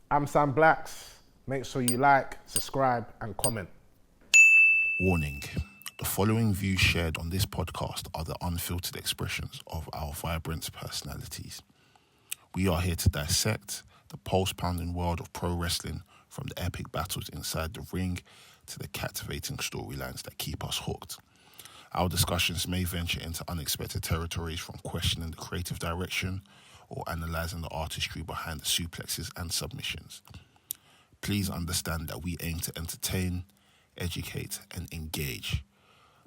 I'm Sam Blacks. Make sure you like, subscribe, and comment. Warning. The following views shared on this podcast are the unfiltered expressions of our vibrant personalities. We are here to dissect the pulse-pounding world of pro wrestling, from the epic battles inside the ring to the captivating storylines that keep us hooked. Our discussions may venture into unexpected territories, from questioning the creative direction or analysing the artistry behind the suplexes and submissions. Please understand that we aim to entertain, educate, and engage.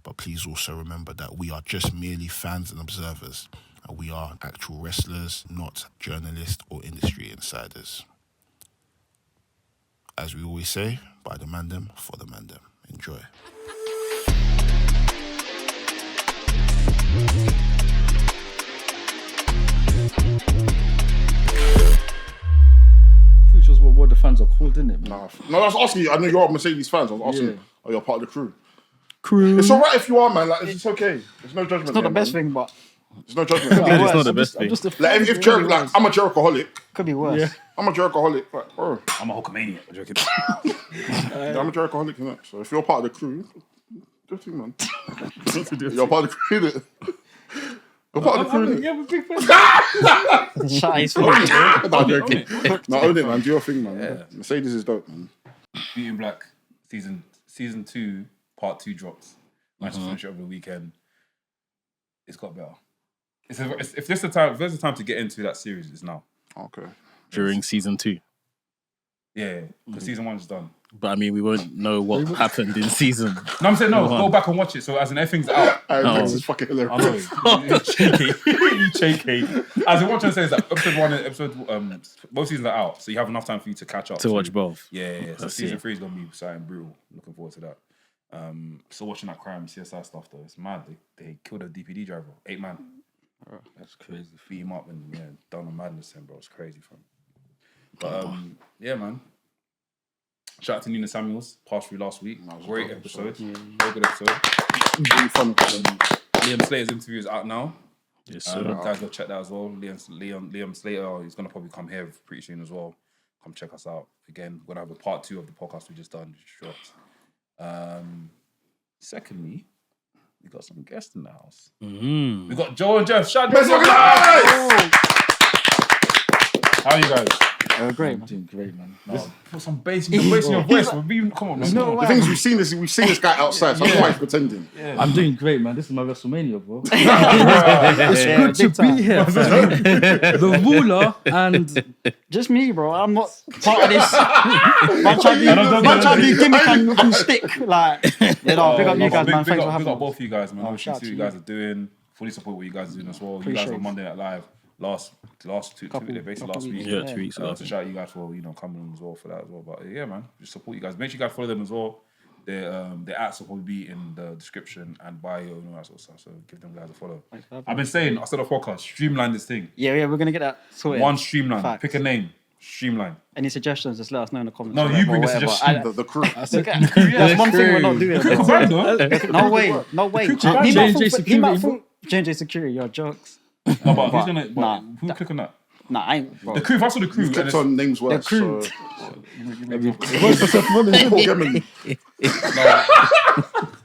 But please also remember that we are just merely fans and observers, and we are actual wrestlers, not journalists or industry insiders. As we always say, by the man them, for the man them. Enjoy. Which was what the fans are called, isn't it? Man? No, I was asking you. I know you're Mercedes fans. I was asking, are you part of the crew? Crew. It's alright if you are, man. Like, it's okay. There's no judgment. It's not the best thing, but There's no judgment. It's not the best thing. Like, if Jericho, like, I'm a Jerichoholic. could be worse. Yeah. I'm a Jerichoholic. Like, bro, I'm a Hulkamania. I'm joking. I'm a Jerichoholic, innit? So if you're part of the crew, do it, man. You're part of the crew, innit? You're part of the crew, innit? Yeah, I'm a big fan. Shut his No, I'm joking. No, own it, man. Do your thing, man. Yeah. Mercedes is dope, man. Beauty in Black season 2 part 2 drops. Nice to finish it over the weekend. It's got better. If there's a time to get into that series, it's now. Okay. During season 2. Yeah, because season 1's done. But I mean, we won't know what happened in season. No, I'm saying go back and watch it. So as in everything's out. This is fucking I hilarious. know. You cheeky. As in what I'm trying to say is that episode 1 and both seasons are out, so you have enough time for you to catch up. To watch both. Yeah. So I see. season 3 is gonna be something brutal. Looking forward to that. Still watching that crime CSI stuff though. It's mad. They killed a DPD driver, 8 man. That's crazy. Beat him up and done a madness then, bro. It's crazy from. But yeah, man. Shout out to Nina Samuels, passed through last week. Great episode. Very good episode. Really fun. Liam Slater's interview is out now. Yes, sir. Guys, go check that as well. Liam Slater, he's gonna probably come here pretty soon as well. Come check us out. Again, we're gonna have a part 2 of the podcast we just done. Just dropped. Secondly, we got some guests in the house. We got Joe and Jeff. Shout out to How are you guys? Great, I'm man. doing great, man. Put some bass in your voice. Come on, man. No The way. things we've seen this guy outside, so I don't know why he's pretending. I'm doing great, man. This is my WrestleMania, bro. It's Good to be here, fam. The ruler and Just me, bro. I'm not part of this. Man, try to do gimmick and stick. Like, big up you guys, man. Thanks for Big having up me. both of you guys, man. Obviously, shout out see to what you guys are doing. Fully support what you guys are doing as well. You Appreciate guys were it. Monday Night Live last two basically last week. Yeah, 2 weeks ago. So shout out you guys for coming on as well for that as well. But yeah, man, just support you guys. Make sure you guys follow them as well. Their ads will probably be in the description and bio and all that sort of stuff. So give them guys a follow. I've been saying, I said a podcast, streamline this thing. Yeah, we're gonna get that sorted. One streamline. Facts. Pick a name. Streamline. Any suggestions? Just let us know in the comments. No, you bring the suggestion. The crew. That's one thing we're not doing. Pick a bro. band, though. No way. He might think J&J Security, your jokes. No, but who's gonna? Nah. Who click on that? Nah, I ain't. Bro. The crew. If I saw the crew, You've clicked on names worse. crew. So.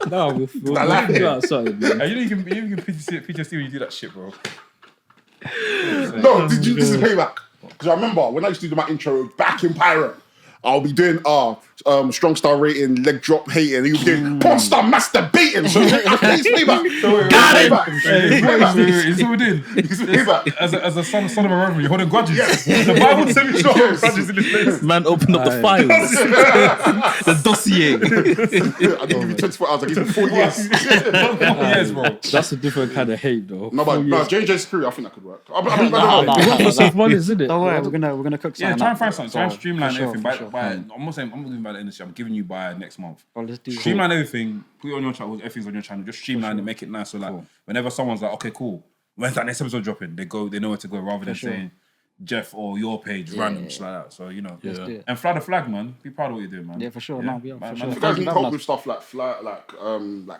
no, we'll figure out something, man. Hey, you don't even PTSD when you do that shit, bro. No, this is payback. Because I remember when I used to do my intro back in Pirate, I'll be doing strong star rating, leg drop hating, and you'll be doing porn star masturbating. So it's payback. Got it. It's what we did. It's payback. As a son of a reverend, you're holding grudges. The Bible said we should hold grudges in this place. Man, open up the files. The dossier. I didn't give you 24 hours, I gave you 4 years. Yes, bro. That's a different kind of hate, though. No, J&J Security, I think that could work. Nah. Isn't it? Don't worry, we're gonna cook something. Yeah, try and up. find something. Try and streamline For sure, everything. for sure. I'm not saying I'm not doing by the industry. I'm giving you by next month. Oh, let's do Streamline everything. Put it on your channel. Everything's on your channel. Just streamline and make it nice. So like, whenever someone's like, okay, cool. When's that next episode dropping? They know where to go rather than saying Jeff or your page random shit like that. So and fly the flag, man. Be proud of what you're doing, man. Yeah, for sure. No, If for you sure. guys need help with stuff like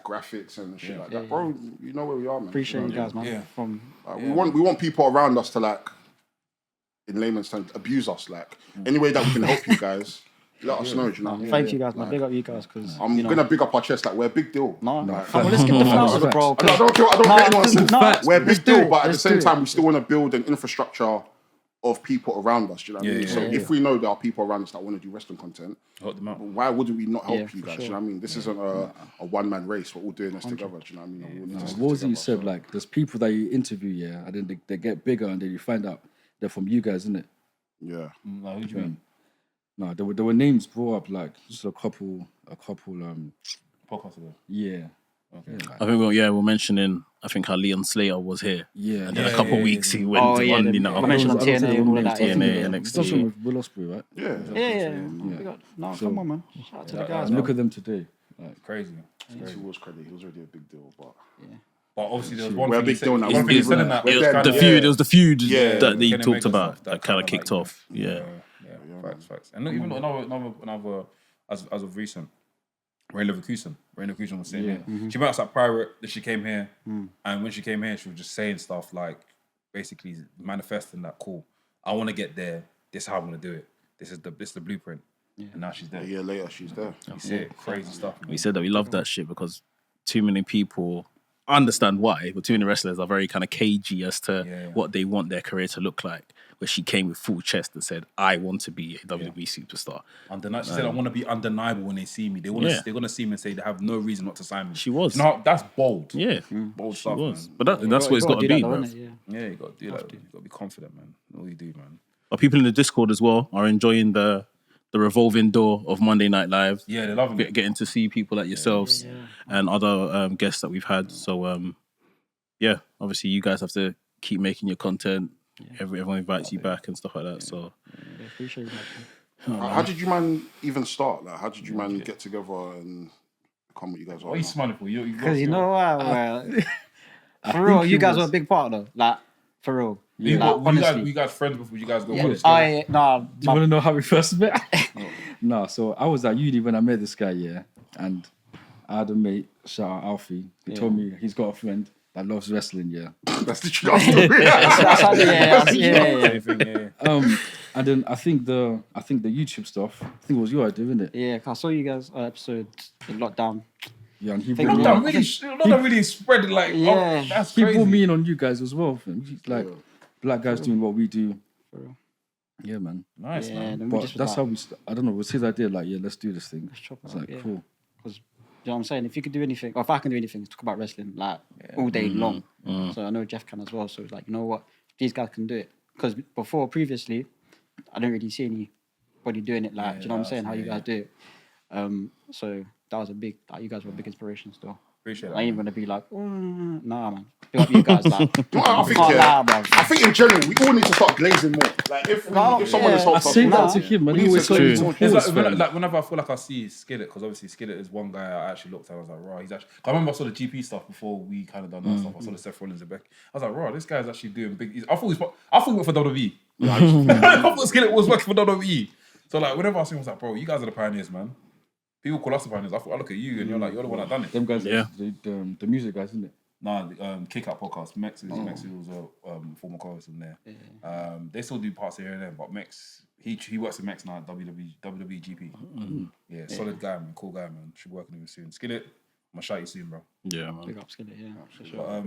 graphics and shit like that, bro, you know where we are, man. Appreciate you guys, man. Yeah. From We want people around us to in layman's terms, abuse us. Like, any way that we can help you guys, let us know. Do you know what I mean? Thank you guys, man. Big up you guys, because I'm gonna big up our chest. Like, we're a big deal. No, Like, come on, let's get the flowers of the bro. I don't care anyone says. We're a big let's do deal, it, but at the let's same do it. time, we still want to build an infrastructure of people around us. Do you know what I mean? So if we know there are people around us that want to do wrestling content, Help them out. why wouldn't we not help you for guys? sure. Do you know what I mean? This isn't a one-man race. We're all doing this together. Do you know what I mean? We all need to stick What was it you together, said? Like, there's people that you interview, yeah, and then they get bigger, and then you find out they're from you guys, isn't it? Yeah. No, who do you mean? No, there were names brought up, like just a couple. Podcast ago. Yeah. I think we're mentioning. I think how Leon Slater was here. Yeah. And then a couple weeks he went Oh, to yeah, one, the- you know, I mentioned on TNA and all of that. TNA, It's something NXT. with Will Ospreay, right? Yeah. Yeah. No, come on, man. Shout out to the guys, And look man. at them today. Crazy. He was credit. He was already a big deal, but But obviously, there was one we're a thing he big said. deal now. One thing he said in that. We're dead. The feud, it was the feud Yeah. that they Kenny talked Omega about stuff, that kind of kicked off. Yeah. Facts. And even another as of recent, Rain Leverkusen was sitting here. She met us at Pirate, then she came here, and when she came here, she was just saying stuff like, basically manifesting that, cool, I want to get there, this is how I'm going to do it. This is the blueprint. And now she's there. a year later, she's there. You see it, crazy stuff. We said that we love that shit because too many people understand why, but too many wrestlers are very kind of cagey as to what they want their career to look like. Where she came with full chest and said, "I want to be a WWE superstar." She said, "I want to be undeniable when they see me. They're gonna see me and say they have no reason not to sign me." She was. No, that's bold. Yeah, Bold she stuff, was. man. But that's what it's got to be, bro. Yeah, you got to do that. You got to be confident, man. All you do, man. But people in the Discord as well are enjoying the revolving door of Monday Night Live. Yeah, they're loving it. Getting to see people like yourselves and other guests that we've had. So, obviously you guys have to keep making your content. Everyone invites you back and stuff like that. So, Appreciate that. How did you man even start? Like, how did you man get together and become what you guys are? What are you now? smiling for? Because you know what? Well, for real, you guys were a big part though. Like, for real. Were you guys friends before you guys go college? No. Do you want to know how we first met? No, so I was at uni when I met this guy, and I had a mate, shout out Alfie, he told me he's got a friend that loves wrestling, That's the truth. Story. That's how, yeah. And then I think the YouTube stuff, I think it was your idea, isn't it? Yeah, 'cause I saw you guys episode in lockdown. Yeah, and he Think brought about me, Not really spread like. Yeah. Oh, that's he crazy. brought me in on you guys as well. Fam. Like black guys doing what we do. Yeah, man. Nice, man. Then we But just that's how we. I don't know. It was his idea. Like, let's do this thing. Let's chop it It's up, like yeah. cool. Because, you know what I'm saying? If you could do anything, or if I can do anything, talk about wrestling, like, all day long. So I know Jeff can as well. So it's like, you know what? These guys can do it. Because previously, I didn't really see anybody doing it like, do you know what I'm saying? How you guys do it. So that was you guys were a big inspiration still. Appreciate that. I ain't even gonna be like, nah, man. Pick up you guys, like. I think, I think in general, we all need to start glazing more. Like, if someone has I helped us, say that to him, man. we He need always to told me glaze to more. pause, It's fam. like whenever I feel like I see Skillet, because obviously Skillet is one guy I actually looked at. I was like, raw. He's actually. I remember I saw the GP stuff before we kind of done that stuff. I saw the Seth Rollins and Beck. I was like, raw. This guy's actually doing big. I thought he went for WWE. I thought Skillet was working for WWE. So like, whenever I see him, I was like, bro, you guys are the pioneers, man. People call us the pioneers. I look at you and you're like, you're the one that done it. Them guys, Yeah. the music guys, isn't it? Nah, Kick Out podcast. Mex was a former co-host in there. They still do parts here and there, but Mex, he works in Mex now at WWE GP. Yeah, solid guy, man, cool guy, man. Should be working with him soon. Skillet, I'm gonna shout you soon, bro. Yeah, man. Big up Skillet, yeah. For sure.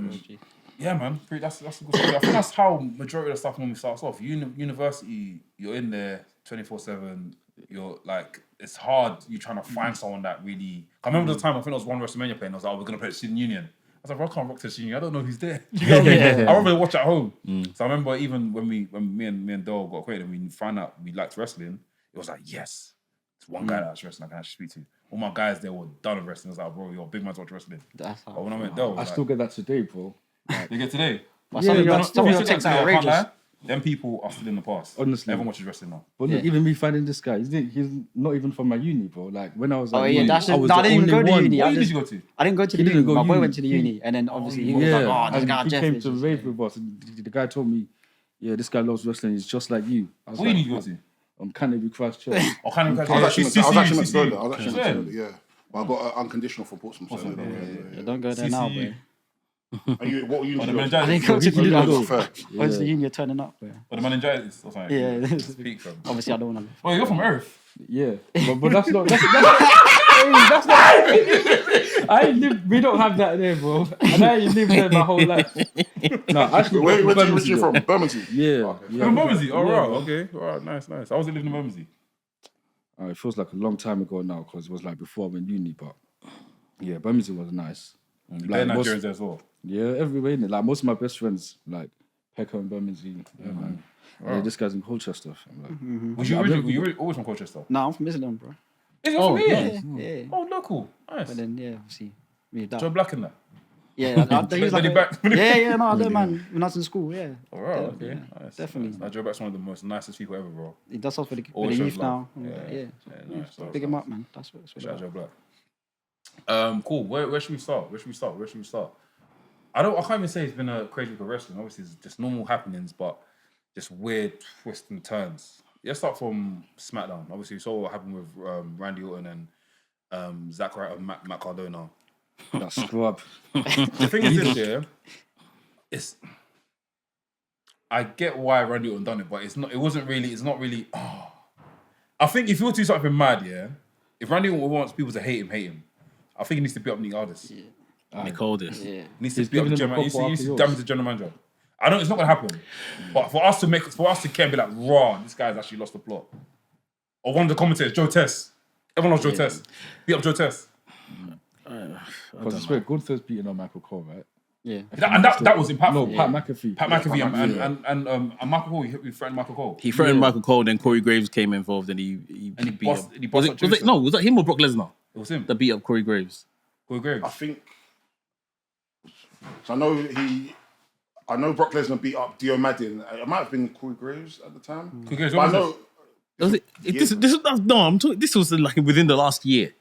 Yeah, man, that's a good story. I think that's how majority of the stuff normally starts off. University, you're in there 24/7. You're like, it's hard. You're trying to find someone that really. I remember the time I think it was one WrestleMania play, and I was like, we're gonna play at Student Union. I was like, bro, I can't rock to Student Union. I don't know who's there. Do you know what I mean? I rather watch at home. So I remember even when me and Dole got acquainted and we found out we liked wrestling, it was like, yes, it's one guy that's wrestling I can actually speak to. All my guys there were done with wrestling. I was like, bro, you're a big man to watch wrestling. That's how. But when I met Dole, I still get that today, bro. you get today. But some of your takes are outrageous. Them people are still in the past. Honestly. Everyone watches wrestling now. But look, even me finding this guy, he's not even from my uni, bro. Like when I was at Oh yeah, uni, that's I it. was No, I the didn't even only go to one. uni. What uni did you go to? I didn't go to the He didn't uni. go My boy uni. went to the uni, and then obviously he was like, Yeah, "Oh, this guy and he Jeff came is to just-" rave with us. And the guy told me, yeah, this guy loves wrestling. He's just like you. I was What uni did you go to? I'm Canterbury Christchurch. Or kind of I was actually meant to go there. I was CCU. actually meant to go there, yeah. But I got unconditional for Portsmouth. So Yeah, don't go there now, bro. What were you Or the doing? I meningitis. think go to he the did Fair. When's the union turning up? Yeah. Or the meningitis or something. Yeah. It's peak, fam. Obviously, I don't want to. Oh, you're from Earth. Yeah, but that's not. That's not. I ain't lived. We don't have that there, bro. And I ain't lived there my whole life. No, actually, Where you Bermondsey, from? though. Bermondsey. Yeah, You're from Bermondsey? Oh, right. Okay. All right. Nice. I wasn't living in Bermondsey. It feels like a long time ago now because it was like before I went uni, but yeah, Bermondsey was nice. They're Nigerians as well. Yeah, everywhere in it. Like most of my best friends, like Pecco and Bermondsey. Yeah, man. Yeah, this guy's in Colchester. I'm like, Was you always from Colchester? No, I'm from Islington, bro. Is you from here? Yeah. Oh, local. Nice. But then, yeah, obviously, moved out. Joe Black in that. Yeah, he was Lady like, back. yeah, no, I know, man. When I was in school, yeah. All right. Okay. Yeah, Nice. definitely. Nice. Joe Black's one of the most nicest people ever, bro. He does stuff for the Always youth shows love. now. Yeah. Nice. Big him up, man. That's what Shout out it's Joe Black. Cool. Where should we start? I can't even say it's been a crazy week of wrestling. Obviously, it's just normal happenings, but just weird twists and turns. Let's start from SmackDown. Obviously, we saw what happened with Randy Orton and Zack Ryder and Matt Cardona. that scrub. The thing is this, yeah, I get why Randy Orton done it, but it's not really. Oh. I think if you want to do something mad, yeah, if Randy Orton wants people to hate him, I think he needs to beat up Nick Aldis. Yeah. Nick Aldis. Yeah. He needs to beat up giving the him general. a He couple needs to after damage the general manager. I know it's not gonna happen, but for us to care and be like, raw, this guy's actually lost the plot. Or one of the commentators, Joe Tess. Everyone loves Joe Tess. Beat up Joe Tess. Because I swear, Gunther's beating on Michael Cole, right? Yeah. That was impactful. No, Pat McAfee. Pat McAfee and Michael Cole, he threatened Michael Cole. He threatened Michael Cole, then Corey Graves came involved, and he beat him. Was that him or Brock Lesnar? It was him. That beat up Corey Graves. Corey Graves. I think. So I know Brock Lesnar beat up Dio Madden. It might have been Corey Graves at the time. Corey Graves. But I know. Was it? This was like within the last year.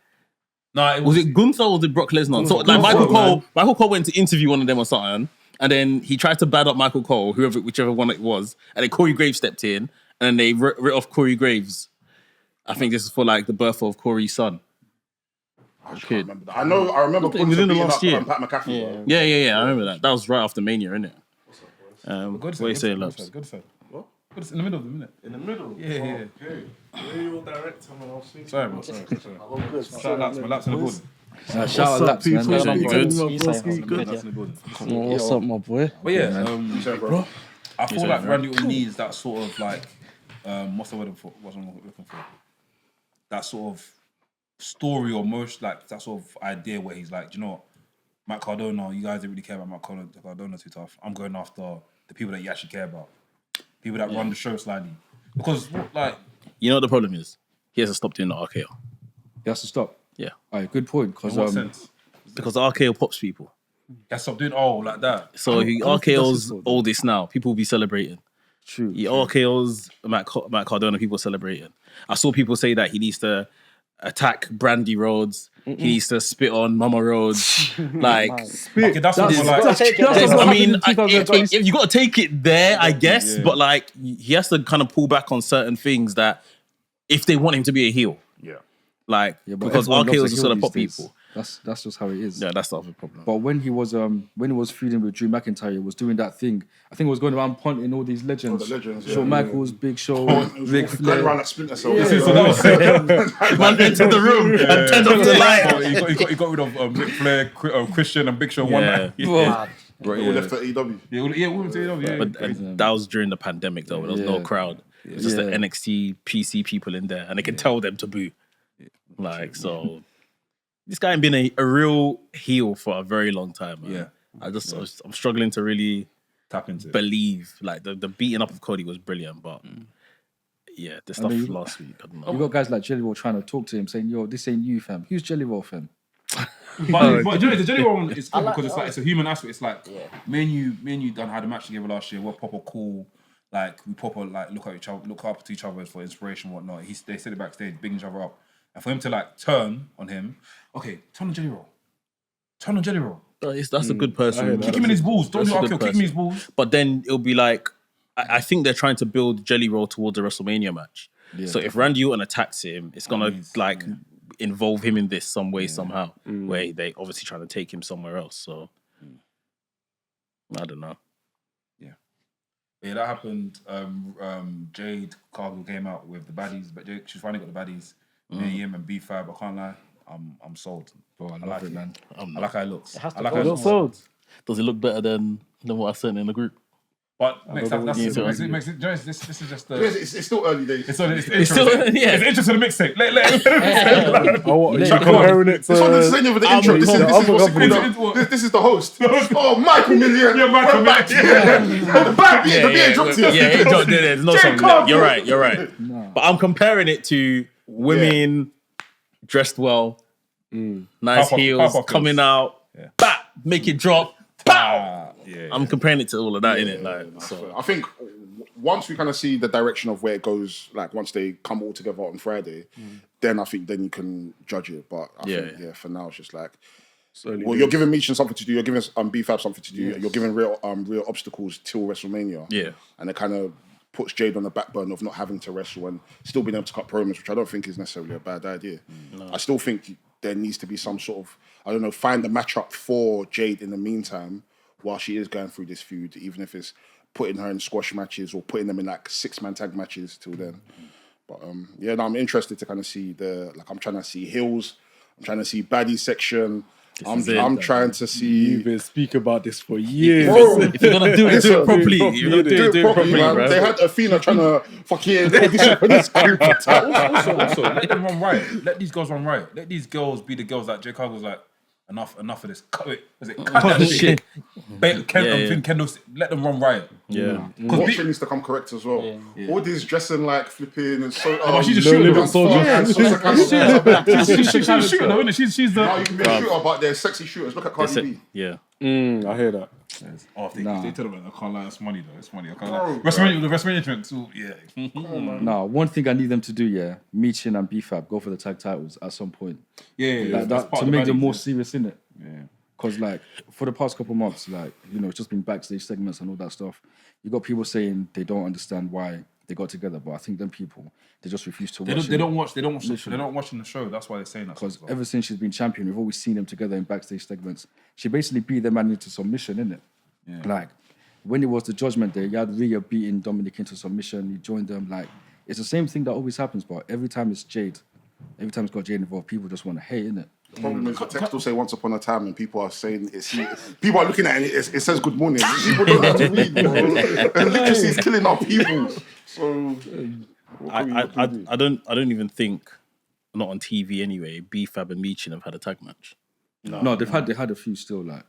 No, it Was it Gunther or was it Brock Lesnar? So like Michael Cole went to interview one of them or something, and then he tried to bad up Michael Cole, whichever one it was, and then Corey Graves stepped in, and then they writ off Corey Graves. I think this is for like the birth of Corey's son. I just can't remember that. I remember Within Gunther the beating last up year. Pat McAfee. Yeah. I remember that. That was right after Mania, innit? What are you saying, Labs? Good said. What? Good in the middle of the minute. In the middle. Yeah. Okay. Where you all director when I was speaking? Sorry, bro. Shout out to my laps in the building. Shout out Laps, man. people? Shout out Good. Laps in the building. What's up, my boy? But yeah, I feel like Randy Orton needs that sort of like, what's the word for? What I'm looking for? That sort of story or most like that sort of idea where he's like, you know what, Matt Cardona, you guys didn't really care about Matt Cardona too tough. I'm going after the people that you actually care about, people that run the show slightly. Because like, You know what the problem is? He has to stop doing the RKO. He has to stop. Yeah. All right, good point. in Because what sense? Because the RKO pops people. He has to stop doing like that. So he don't think that's his RKO's fault, all this now. People will be celebrating. true. He RKO's Matt Cardona, people celebrating. I saw people say that he needs to attack Brandy Rhodes. He needs to spit on Mama Rhodes. Like, Okay, that's what like. I mean, if you got to take it there, I guess. Yeah. But like, he has to kind of pull back on certain things that if they want him to be a heel, Yeah. like Yeah, but because everyone loves RKO's a are heel still a these pop days. people. That's just how it is. Yeah, that's the other problem. But when he was feuding with Drew McIntyre, he was doing that thing. I think he was going around punting all these legends. All the legends, yeah. Shawn Michaels, Big Show, Ric Going Flair. around like Splinter Cell. So that was Man entered the room and turned off the light. he got rid of Ric Flair, Christian, and Big Show one night. Yeah. Right, All left for AEW. we went to AEW. Yeah, But that was during the pandemic, though. There was no crowd. It was just the NXT PC people in there, and they can tell them to boo. Like, so this guy ain't been a real heel for a very long time. Man. Yeah, I'm struggling to really tap into it. believe. Like the beating up of Cody was brilliant, but yeah, the stuff mean, last week. I don't know. You got guys like Jelly Roll trying to talk to him, saying, "Yo, this ain't you, fam. Who's Jelly Roll, fam?" But the Jelly Roll one is cool because it's a human aspect. It's like me and you done had a match together last year. We're proper cool. Like we proper like look up to each other for inspiration and whatnot. They sit backstage, bigging each other up. And for him to like turn on him, okay, turn on Jelly Roll. Turn on Jelly Roll. That's a good person. Kick him in his balls. Don't do That's a RKO. good Kick him in his balls. But then it'll be like, I think they're trying to build Jelly Roll towards a WrestleMania match. So if Randy Orton attacks him, it's gonna involve him in this some way somehow. Where they obviously trying to take him somewhere else. So I don't know. Yeah, that happened. Jade Cargill came out with the baddies, but she's finally got the baddies. Him and B-Fab. I can't lie, I'm sold. Bro, I I love like it, man. I like how it looks. It has to I like go how it somewhere. looks. Does it look better than what I sent in the group? But this is just the. It's still early days. It's still, yeah. It's intro to the mixtape. Comparing it to. This one is saying with the intro. This is what's it It's- called. This is the host. Oh, Michael Million. Yeah, Michael We're back. The back beat. The beat dropped here. Yeah, it dropped there. There's no Jade song. Cargill. You're right. But I'm comparing it to women dressed well, nice Pop off heels, heels. coming out, bap, make it drop, pow. Yeah. I'm comparing it to all of that, innit? Like, so. I think once we kind of see the direction of where it goes, like once they come all together on Friday, then I think then you can judge it. But I think for now it's just like, well, you're giving Meechin something to do, you're giving B-Fab something to do, you're giving real obstacles till WrestleMania. Yeah. And it kind of puts Jade on the back burner of not having to wrestle and still being able to cut promos, which I don't think is necessarily a bad idea. I still think there needs to be some sort of, I don't know, find a matchup for Jade in the meantime while she is going through this feud, even if it's putting her in squash matches or putting them in like 6-man tag matches till then. But I'm interested to kind of see I'm trying to see heels, I'm trying to see baddie section. I'm trying to see. You've been speaking about this for years. If you're gonna do it, do it properly. If you're gonna do it properly, man. bro. They had Athena trying to fucking audition for this group. Also, let them run riot. Let these girls run riot. Let these girls be the girls that Jade Cargill's like, enough of this. Cut it. Cut that shit. Kendall, let them run riot. Yeah. Because Watcher needs to come correct as well. All these dressing like flipping and so. but she's a shooter. She's She's a shooter, though, isn't she? She's the. Now you can be a shooter, but they're sexy shooters. Look at Cardi B. Yeah. I hear that. Oh, they tell them, I can't lie, it's money though. It's money. I can't lie. WrestleMania drinks. Yeah. One thing I need them to do, Meechin and B-Fab go for the tag titles at some point. Yeah. Like that, to make them more serious, innit? Yeah. Because, like, for the past couple months, like, you know, it's just been backstage segments and all that stuff. You got people saying they don't understand why they got together, but I think them people, they just refuse to watch. They're not watching the show. That's why they're saying that. Because ever since she's been champion, we've always seen them together in backstage segments. She basically beat them man into submission, innit? Yeah. Like, when it was the Judgment Day, you had Rhea beating Dominic into submission, you joined them. Like, it's the same thing that always happens, but every time it's Jade, every time it's got Jade involved, people just want to hate, innit? The problem is the text will say once upon a time and people are saying people are looking at it, it says good morning. People don't have to read, bro. And literacy is killing our people. So I don't even think, not on TV anyway, B-Fab and Meechin have had a tag match. No, they had a few still, like, it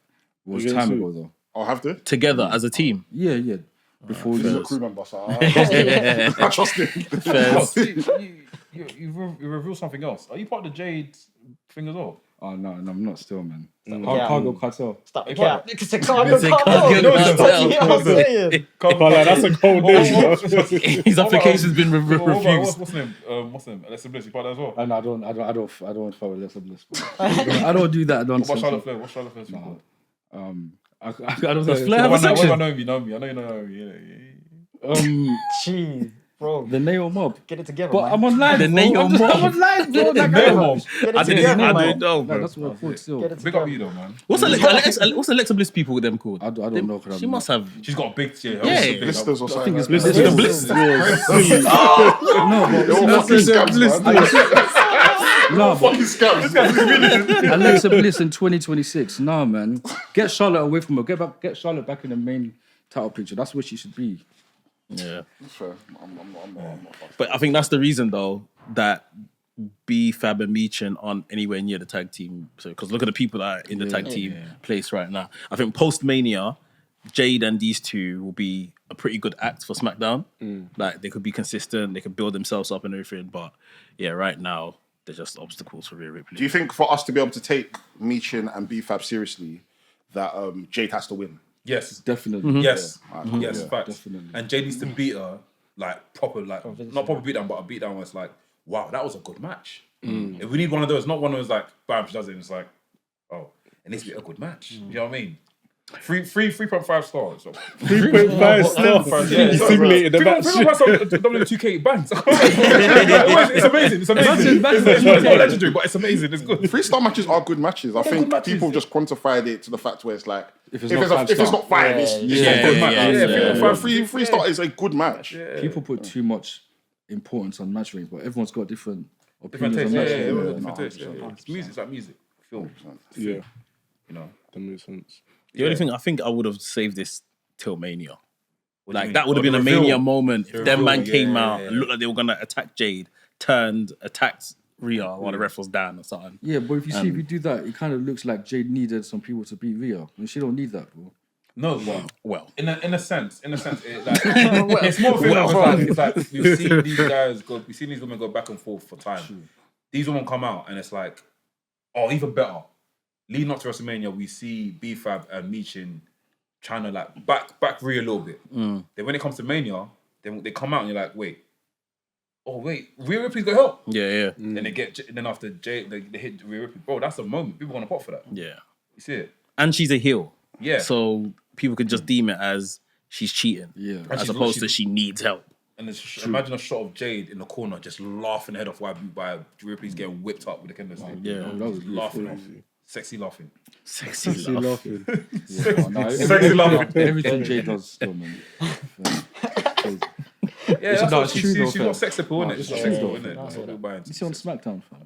was time ago though. I'll have to. Together as a team. Yeah. Before He's a crew member, so I trust him. You reveal something else. Are you part of the Jade thing as well? Oh no, I'm not still, man. Cargo Cartel. Stop. Hey, Yeah. Cargo. It's a Cargo. It's a Cargo. That's a cold day. His application's been refused. What's the name? What's the name? Alexa Bliss, you part of that as well? And I don't follow Alexa Bliss. I don't do that nonsense. What's Charlotte Flair? I don't Does know. Flair have a section? I know you know me. I know you know me. Jeez, bro. The Nail Mob. Get it together, But man. I'm on live. The bro. Nail I'm Mob. on live, bro. Like, Nail Mob. Get it I together, don't man. know, like, bro. that's what I thought still. Get it Big up together. you though, man. What's Alexa Bliss people with them called? I don't know. She must have. She's got a big Blisters or I something. think it's like that. Blisters. Blisters. No, They're all fucking scams, man. No, but Fucking scams. Alexa Bliss in 2026. Nah, man. Get Charlotte away from her. Get Charlotte back in the main title picture. That's where she should be. Yeah. That's fair. I'm not fussed. But I think that's the reason, though, that B-Fab and Meechin aren't anywhere near the tag team. So, because look at the people that are in the tag team place right now. I think post-Mania, Jade and these two will be a pretty good act for SmackDown. Like, they could be consistent, they could build themselves up and everything. But, yeah, right now, they're just obstacles for Rhea Ripley. Do you think for us to be able to take Meechin and B-Fab seriously, that Jade has to win? Yes. Definitely. Yes. Yeah. Yes, facts. definitely. And Jade needs to beat her, like, proper, like, not proper beatdown, but a beatdown where it's like, wow, that was a good match. If we need one of those, not one of those, like, bam, she does it, and it's like, oh, it needs to be a good match. You know what I mean? 3.5 stars. 3.5 stars. Yeah, You simulated the match. 3.5 stars. W2K banks. It's amazing. It's amazing. It's not legendary, but it's amazing. It's good. 3-star matches are good matches. I think good matches. people just quantified it to the fact where it's like, if it's not not 5, it's a good match. 3-star is a good match. People put too much importance on match ratings, but everyone's got different Different opinions taste. on match ratings. Different taste. It's music. It's like music. Film. Yeah, You know. that makes sense. The only thing I think I would have saved this till Mania. What do you mean? That would have Oh, been a the Mania reveal. moment. If them man Yeah, came yeah, out yeah. and looked like they were gonna attack Jade, attacked Rhea while the ref was down or something. Yeah, but if you do that, it kind of looks like Jade needed some people to beat Rhea, and she don't need that, bro. No, Well, in a sense, it, like, it's more of a thing. It's like we've seen these guys go, we've seen these women go back and forth for time. These women come out and it's like, oh, even better. Leading up to WrestleMania, we see B-Fab and Michin trying to like back Rhea a little bit. Then when it comes to Mania, they come out and you're like, wait, Rhea Ripley's got help. yeah. Then after Jay, they hit Rhea Ripley. Bro, that's a moment. People want to pop for that. Yeah. You see it? And she's a heel. Yeah. So people could just deem it as she's cheating. Yeah. And As she's- opposed to she's- she needs help. And imagine a shot of Jade in the corner just laughing her head off while Ripley's getting whipped up with the kendo stick. Yeah. That was Laughing off. Sexy laughing. Sexy She love. laughing. Sexy laughing. Everything Jade does still, man. Yeah, that's no, what it's she's true though, got fam. sex appeal, innit? it's She's true got though, sex appeal, innit? That's what we're buying. You see on SmackDown, fam.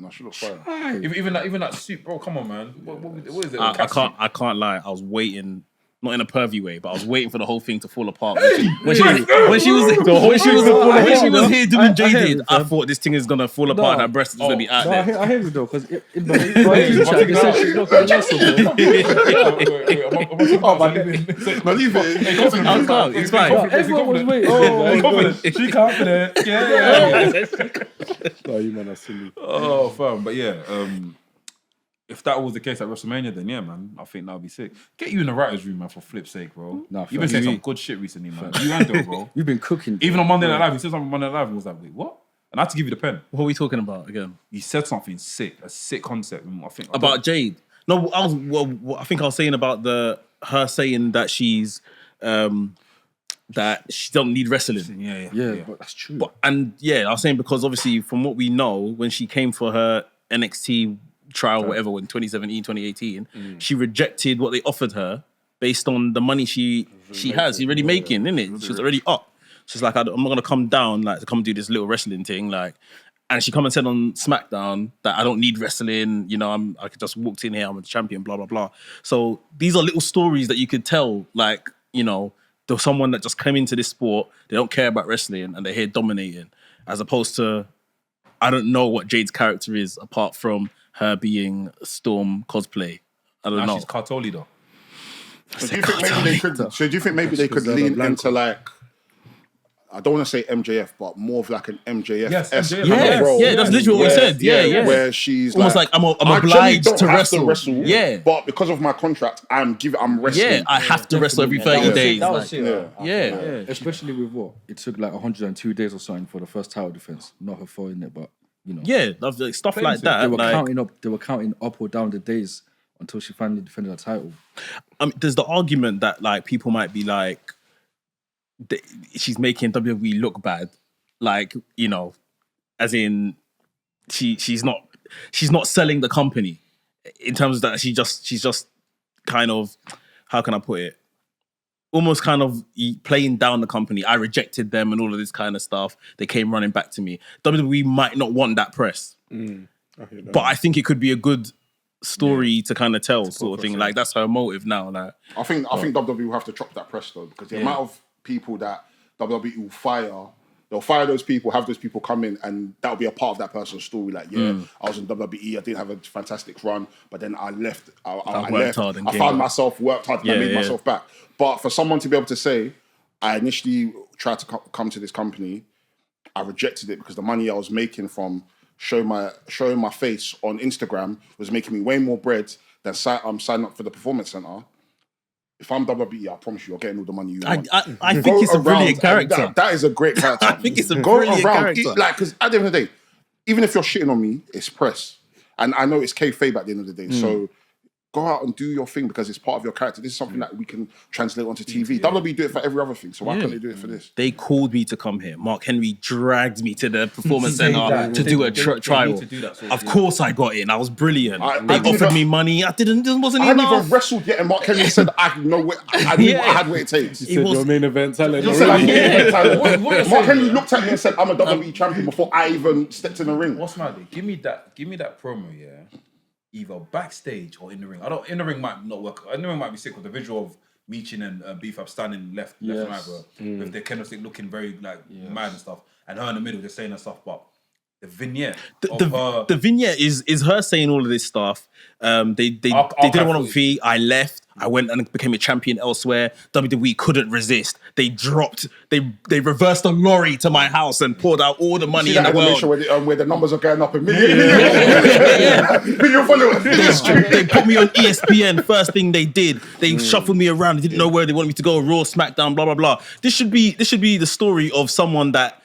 Yeah, she looks fire. Even that suit, bro, come on, man. What is it? I can't lie. I was waiting, not in a pervy way, but I was waiting for the whole thing to fall apart. When she was here doing Jade, I thought this thing is gonna fall apart and her breast is gonna be out there. I hear you though, because in my chat, they said she's not going to wrestle, bro. Oh, my leave it. I can't. It's fine. Everyone was waiting. She confident. Yeah. Oh, you man are silly. Oh, fam. But yeah, if that was the case at WrestleMania, then yeah, man, I think that would be sick. Get you in the writers' room, man, for flip's sake, bro. Nah, You've been saying some good shit recently, man. You and Dale, bro. We've been cooking. Even on Monday Night Live, he said something on Monday Night Live and was like, wait, what? And I had to give you the pen. What are we talking about again? You said something sick, a sick concept. And I think About Jade. No, I think I was saying about her saying that she's that she don't need wrestling. Yeah, but that's true. I was saying because obviously from what we know, when she came for her NXT trial, whatever, in 2017, 2018, she rejected what they offered her based on the money she has. She's already making, isn't it? She's already up. She's like, I'm not gonna come down like to come do this little wrestling thing, like. And she come and said on SmackDown that I don't need wrestling. You know, I just walked in here. I'm a champion. Blah blah blah. So these are little stories that you could tell, like, you know, there's someone that just came into this sport. They don't care about wrestling and they're here dominating, as opposed to I don't know what Jade's character is apart from her being Storm cosplay. I don't know. She's cartel leader. So do you think maybe they could lean into like, I don't want to say MJF, but more of like an MJF. Yes, MJF. Yeah, role. yeah, that's literally what we said. Yeah. Where she's Almost like I'm I generally obliged don't to have wrestle. Yeah. but because of my contract, I'm wrestling. Yeah, I have to wrestle every 30 days. That was it. Yeah. Especially with what? It took like 102 days or something for the first title defense. Not her fault in it, but you know. Yeah, like stuff like that. They were like, counting up or down the days until she finally defended her title. There's the argument that like people might be like, she's making WWE look bad, like, you know, as in she's not selling the company in terms of that she's just kind of, how can I put it, almost kind of playing down the company. I rejected them and all of this kind of stuff. They came running back to me. WWE might not want that press, but I think it could be a good story to kind of tell, sort of thing. Like that's her motive now. Like I think WWE will have to chop that press though, because the amount of people that WWE will fire, they'll fire those people, have those people come in, and that'll be a part of that person's story. Like, I was in WWE, I didn't have a fantastic run, but then I left. I worked left. hard and I came found back. myself, worked hard, and I made myself back. But for someone to be able to say, I initially tried to come to this company, I rejected it because the money I was making from showing my face on Instagram was making me way more bread than signing up for the Performance Center. If I'm WWE, I promise you, you're getting all the money you want. I think it's a brilliant character. That is a great character. I think it's a brilliant character. Like, because at the end of the day, even if you're shitting on me, it's press. And I know it's kayfabe at the end of the day. So go out and do your thing because it's part of your character. This is something that we can translate onto TV. WWE do it for every other thing, so why can't they do it for this? They called me to come here. Mark Henry dragged me to the performance center to do a trial. Of course I got in. I was brilliant. They offered me money. I didn't. It wasn't I hadn't enough. even wrestled yet, and Mark Henry said, "I know what I knew. I had what it takes." He said your main event talent. He said, "I'm main event talent." What you're Mark saying, Henry looked at me and said, "I'm a WWE champion" before I even stepped in the ring. What's mad? Give me that promo, yeah. Either backstage or in the ring. In the ring might not work. In the ring might be sick with the visual of Meechin and Beef-Up standing left and right with their kendo stick looking very mad and stuff, and her in the middle just saying her stuff. But the vignette, the vignette is her saying all of this stuff. They didn't want to be. I left. I went and became a champion elsewhere. WWE couldn't resist. They reversed a lorry to my house and poured out all the money in the world. Where the numbers are going up a million followers. They put me on ESPN. First thing they did, they shuffled me around. They didn't know where they wanted me to go. Raw, SmackDown, blah blah blah. This should be the story of someone that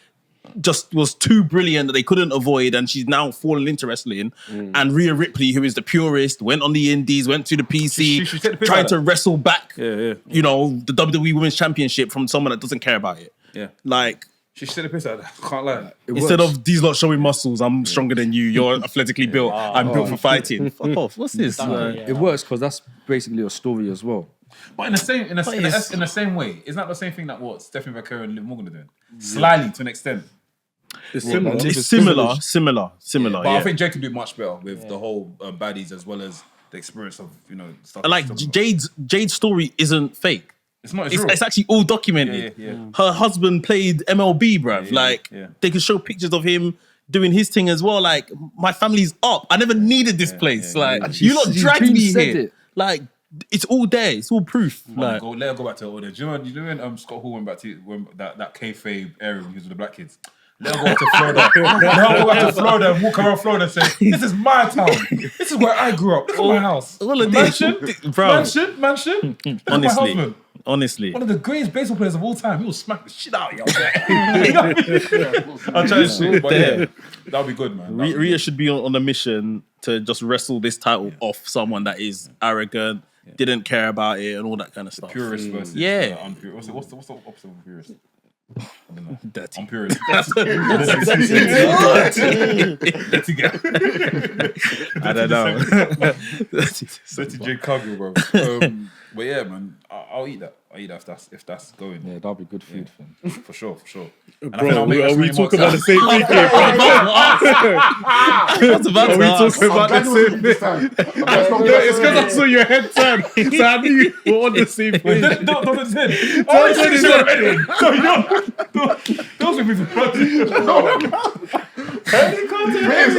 just was too brilliant that they couldn't avoid, and she's now fallen into wrestling. And Rhea Ripley, who is the purist, went on the indies, went to the PC, trying to wrestle back, the WWE Women's Championship from someone that doesn't care about it. Yeah. Like, she said the piss out of that. I can't lie. instead of these lot showing muscles, I'm stronger than you, you're athletically built, I'm built for fighting. Fuck off. What's this? It works because that's basically a story as well. But in the same way, isn't that the same thing that what Stephanie Vaquero and Liv Morgan are doing? Slightly to an extent. It's similar. It's similar. But I think Jade can do much better with the whole baddies as well as the experience of stuff. Like Jade's story isn't fake. It's not. It's actually all documented. Her husband played MLB, bruv. They could show pictures of him doing his thing as well. Like, my family's up. I never needed this place. You lot dragged me here. Like, it's all there. It's all proof. Let her go back to her order. Do you know when Scott Hall went back to that kayfabe area when he was with the black kids? Let her go to Florida. Let her go back to Florida and walk around Florida and say, "This is my town. This is where I grew up. This is my house. Mansion. Honestly. One of the greatest baseball players of all time. He will smack the shit out of you. I'm trying to shoot, but that'll be good, man. Rhea should be on a mission to just wrestle this title off someone that is arrogant, didn't care about it, and all that kind of stuff. Purist versus unpure. What's the opposite of purist? I don't know. Dirty. I'm purist. Dirty guy. I don't know. Dirty Jade Cargill, bro. But yeah, man, I'll eat that. I'll eat that if that's going. Yeah, that'll be good food, fam. For sure. And Bro, are we talking about the same thing? I was about to ask. Talking about the same thing? It's because I saw your head turn, so I knew we were on the same page. Don't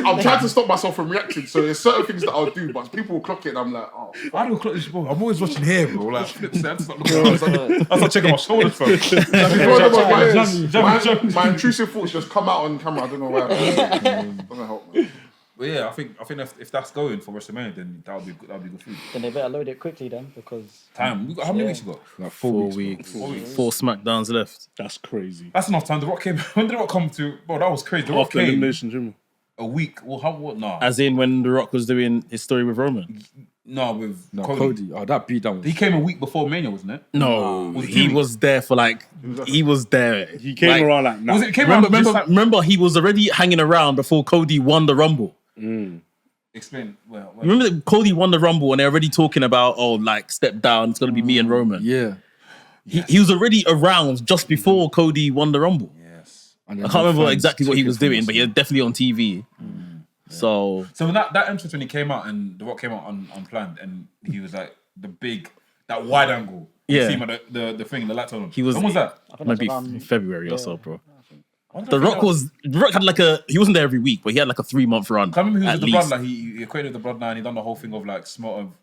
I'm trying to stop myself from reacting, so there's certain things that I'll do, but people will clock it and I'm like, oh. I don't clock this, bro. I'm always watching here, bro. Like, flip set. I start checking my shoulders, bro. My intrusive thoughts just come out on camera. I don't know why. Doesn't help, man. But yeah, I think if that's going for WrestleMania, then that'll be good food. Then they better load it quickly then, because time. How many weeks you got? Like 4 weeks. 4 SmackDowns left. That's crazy. That's enough time. The Rock came. When did The Rock come to? Bro, that was crazy. The Rock After came elimination, Jimmy. a week. Well, what? Nah. As in when The Rock was doing his story with Roman. No, Cody. Oh, that beatdown. He came a week before Mania, wasn't it? No, he was there for he was there. He came around like now. Was it? Remember, he was already hanging around before Cody won the Rumble. Explain. Well, remember that Cody won the Rumble and they're already talking about, step down, it's going to be me and Roman. Yeah. He was already around just before Cody won the Rumble. Yes. I can't remember exactly what he was doing, but he was definitely on TV. So when that entrance when he came out and The Rock came out unplanned and he was like that wide angle. You see him at the thing, the laptop. When was that? Maybe February or so, bro. The Rock had he wasn't there every week, but he had a 3-month run. I remember he was with the Bloodline. He equated with the Bloodline. He done the whole thing of smoke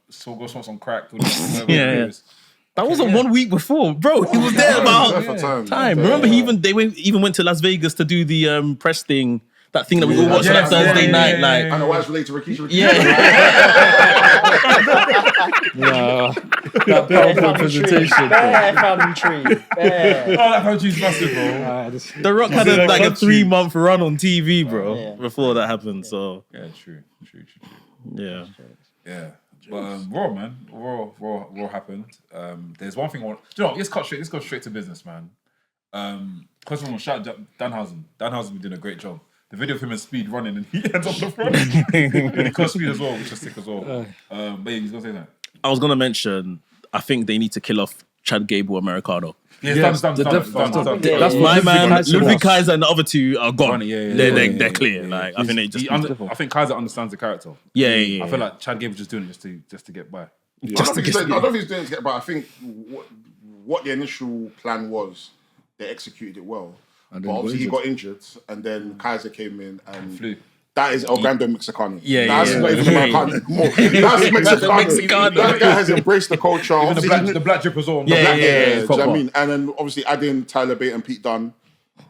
on crack. That wasn't 1 week before, bro. He was there about time. Remember, he even went to Las Vegas to do the press thing. That thing that we all watched on Thursday night. I know why it's related to Rikishi. That PowerPoint presentation. family tree. That family tree's massive, bro. The Rock had a 3-month run on TV, bro, before that happened. So yeah, true. Yeah. But Raw, man, Raw happened. There's one thing I want. Do you know? Let's go straight to business, man. First of all, shout out Danhausen. Danhausen's been doing a great job. The video of him and Speed running and he ends up the front. And he cuts Speed as well, which is sick as well. But yeah, he's gonna say that. I was gonna mention. I think they need to kill off Chad Gable Americano. Yeah, it's done. That's my man. Ludwig Kaiser and the other two are gone. They're clear. Yeah. Like I think they just. I think Kaiser understands the character. Yeah. I feel like Chad Gable just doing it just to get by. I don't think he's doing it to get by. I think what the initial plan was, they executed it well. But obviously he got injured, and then Kaiser came in and flew. That is Grande Mexicano. That's not even Americano anymore. That's Mexicano. That guy has embraced the culture. Even the black drip was on. Do you know what I mean? And then obviously adding Tyler Bate and Pete Dunne.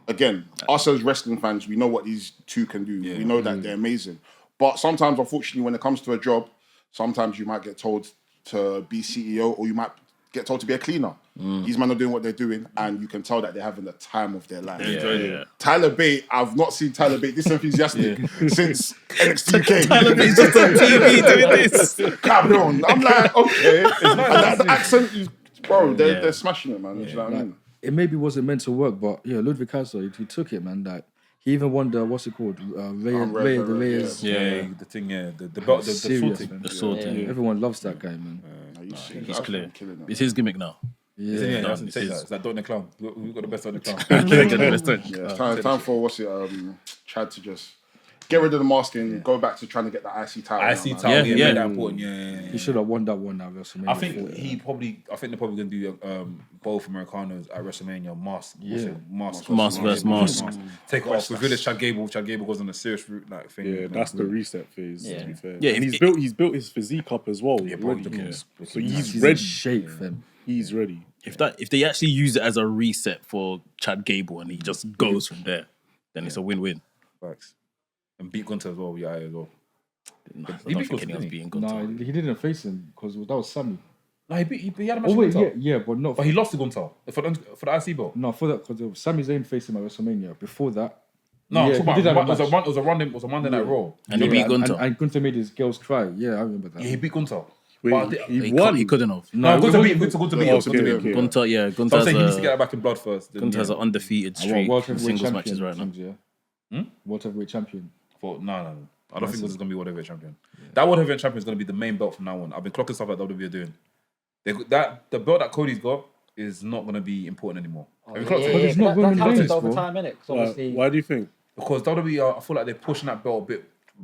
Again, us as wrestling fans, we know what these two can do. We know that they're amazing. But sometimes, unfortunately, when it comes to a job, sometimes you might get told to be CEO or you might get told to be a cleaner. These men are doing what they're doing, and you can tell that they're having the time of their life. Tyler Bate, I've not seen Tyler Bate this enthusiastic since NXT UK. Tyler Bate's just on TV doing this. Cabron. I'm like, okay. And that accent, bro, they're smashing it, man. Do you know what I mean? It maybe wasn't meant to work, but yeah, Ludwig Kaiser, he took it, man. Like he even won the what's it called? Reyes. The thing, the belt, the sorting. The sorting. Everyone loves that guy, man. He's clear. It's his gimmick now. It's like Don the Clown. We've got the best of the clown. It's time for Chad to just get rid of the mask and go back to trying to get the IC title. IC title, made that important. He should have won that one at WrestleMania. I think they're probably gonna do both Americanos at WrestleMania. Mask versus mask. Take it off. Reveal it's Chad Gable. Chad Gable goes on a serious route like thing. Yeah, that's the reset phase. To be fair. Yeah, and he's built his physique up as well. So he's ready. Shape, fam. He's ready. If they actually use it as a reset for Chad Gable and he just goes from there, then it's a win-win. Facts. And beat Gunther as well. Yeah, as well. I don't think anyone's beating Gunther. No, he didn't face him because that was Sammy. No, he had a match with Gunther. But not. But he lost to Gunther for the IC belt. No, for that because Sami Zayn faced him at WrestleMania. Before that, it was a Monday Night Raw, and he beat Gunther. And Gunther made his girls cry. Yeah, I remember that. Yeah, he beat Gunther. He won. He couldn't have. No, Gunther beat him. Gunther, yeah. Gunther I'm saying he needs to get that back in blood first. Gunther has an undefeated streak in singles matches right now. World Heavyweight Champion. No. I don't think this is going to be World Heavyweight Champion. That World Heavyweight Champion is going to be the main belt from now on. I've been clocking stuff like WWE are doing. The belt that Cody's got is not going to be important anymore. That's happened over time, innit? Why do you think? Because WWE, I feel like they're pushing that belt a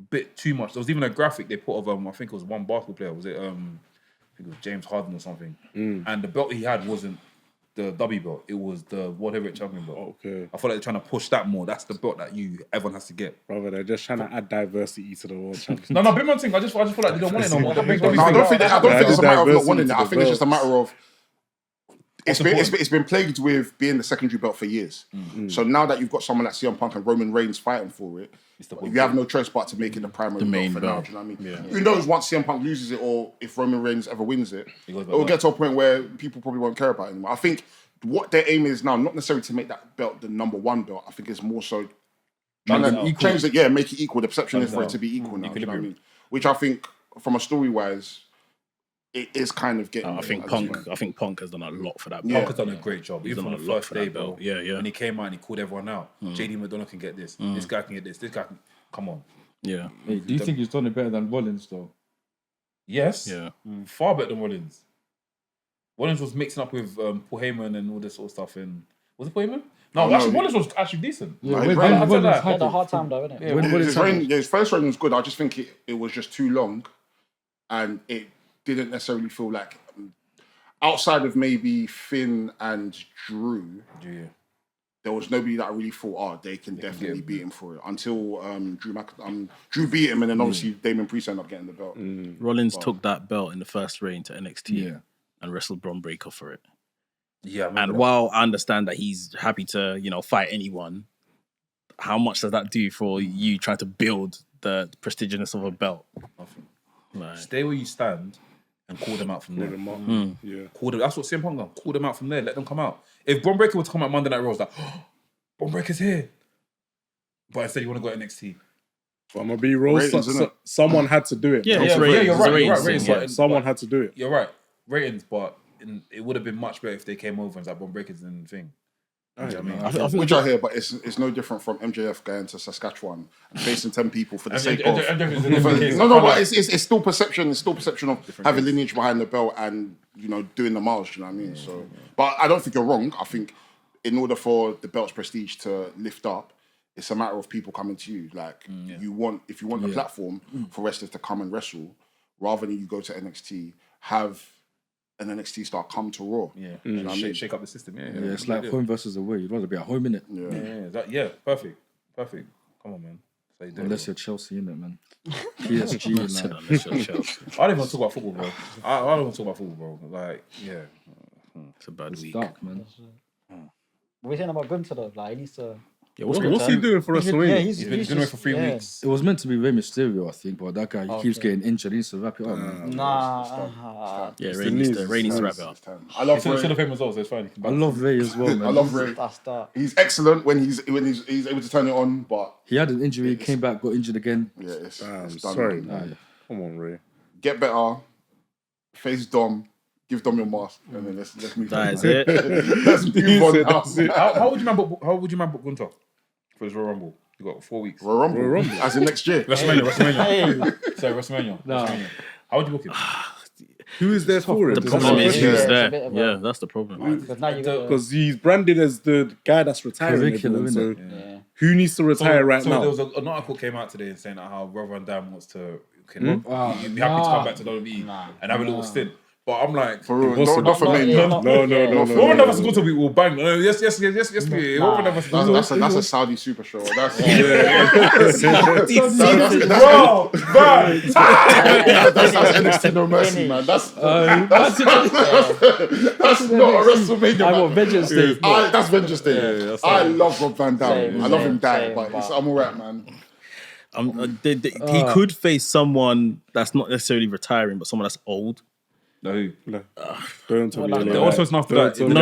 bit too much. There was even a graphic they put of I think it was one basketball player. Was it? I think it was James Harden or something. And the belt he had wasn't the W belt. It was the World Heavyweight Champion belt. Okay. I feel like they're trying to push that more. That's the belt that everyone has to get. Brother, they're just trying to add diversity to the World Championship. No, big man thing. I just feel like they don't want it no more. I don't think it's a matter of not wanting it. I think it's just a matter of it's been plagued with being the secondary belt for years. So now that you've got someone like CM Punk and Roman Reigns fighting for it, you have no choice but to make it the primary belt for now. Do you know what I mean? Yeah. Who knows once CM Punk loses it or if Roman Reigns ever wins it, it will get to a point where people probably won't care about it anymore. I think what their aim is now, not necessarily to make that belt the number one belt. I think it's more so trying to change it. Make it equal. The perception is for it to be equal now. Do you know what I mean? Which I think, from a story wise, it is kind of getting. I think Punk has done a lot for that. Punk has done a great job. Even on the first day, belt. Yeah. When he came out and he called everyone out. JD McDonough can get this. This guy can get this. This guy can. Come on. Yeah. Hey, do you think he's done it better than Rollins though? Yes. Yeah. Far better than Rollins. Rollins was mixing up with Paul Heyman and all this sort of stuff. And was it Paul Heyman? No, Rollins was actually decent. Yeah, he had a hard time though, innit? His first reign was good. I just think it was just too long, and it didn't necessarily feel like outside of maybe Finn and Drew. Yeah. There was nobody that I really thought, they can definitely beat him for it until Drew beat him, and then obviously Damon Priest ended up getting the belt. Rollins took that belt in the first reign to NXT and wrestled Bron Breakker for it. Yeah, and while I understand that he's happy to, fight anyone, how much does that do for you trying to build the prestigiousness of a belt? Nothing. Like, stay where you stand and call them out from there. Call them. That's what CM Punk done. Call them out from there. Let them come out. If Bron Breakker were to come out Monday Night Raw, it's like, Bron Breakker's here. But instead, you want to go to NXT. I'm gonna be real. Ratings, innit? Someone had to do it. Yeah, man. it's ratings, you're right. it's You're right. ratings, Ratings, yeah. Someone had to do it. You're right. Ratings, but it would have been much better if they came over and was like Bron Breakkers and thing. You know what I mean? I think Which I hear, but it's no different from MJF going to Saskatchewan and facing 10 people for the sake of. No, but it's still perception. It's still perception of having lineage behind the belt and doing the miles. You know what I mean? So, but I don't think you're wrong. I think in order for the belt's prestige to lift up, it's a matter of people coming to you. Like if you want the platform for wrestlers to come and wrestle, rather than you go to NXT, have an NXT star come to Raw. Yeah, you know what I mean? shake up the system. Yeah, it's like home versus away. You'd rather be at home, innit? Perfect. Come on, man. So you do Unless you're Chelsea, innit, man? PSG, man. Unless you're Chelsea. I don't even talk about football, bro. I don't want to talk about football, bro. Like, yeah. It's a bad week. Dark, man. What are we saying about Gunther though? Like, he needs to. Yeah, What's he doing for WrestleMania? He's He's been away for 3 weeks. It was meant to be Rey Mysterio, I think, but that guy, he keeps getting injured. He needs to wrap it up, man. Yeah, Ray needs to wrap it up. I love He's still Ray. the famous also, it's fine. I love Ray as well, man. I love Ray. That's that. He's excellent when he's able to turn it on, but He had an injury, came back, got injured again. yeah, it's I'm done. sorry, man. Come on, Ray. Get better, face Dom, give Dom your mask, and then let's move on. That is it. Let's move on now. That's it. How would you man book Gunther for his Royal Rumble? You got 4 weeks. Royal Rumble, as in next year. WrestleMania. Hey. Sorry, WrestleMania. WrestleMania. How would you book him? Who is there for it? The problem is Yeah. who's It's a there. bit of a- Yeah, that's the problem. Because now you got. Because he's branded as the guy that's retiring. Curriculum, everyone, so Yeah. who needs to retire right so now? there was an article came out today saying that how Rob Van Dam wants to he'd be happy to come back to WWE and have a little stint. But I'm like, For real, Impossible. not for me. Yeah, No. Roman never go to be will bang. Yes. Roman never That's a Saudi super show. That's bro, bang. that's NXT No Mercy, man. That's not a WrestleMania. I man. got Vengeance Day. That's Vengeance Day. I love Rob Van Dam. Same, I love him same, dying, same, but but- I'm alright, man. He could face someone that's not necessarily retiring, but someone that's old. No. Don't tell me. Well, you're The lying. also after Don't that. tell me. No.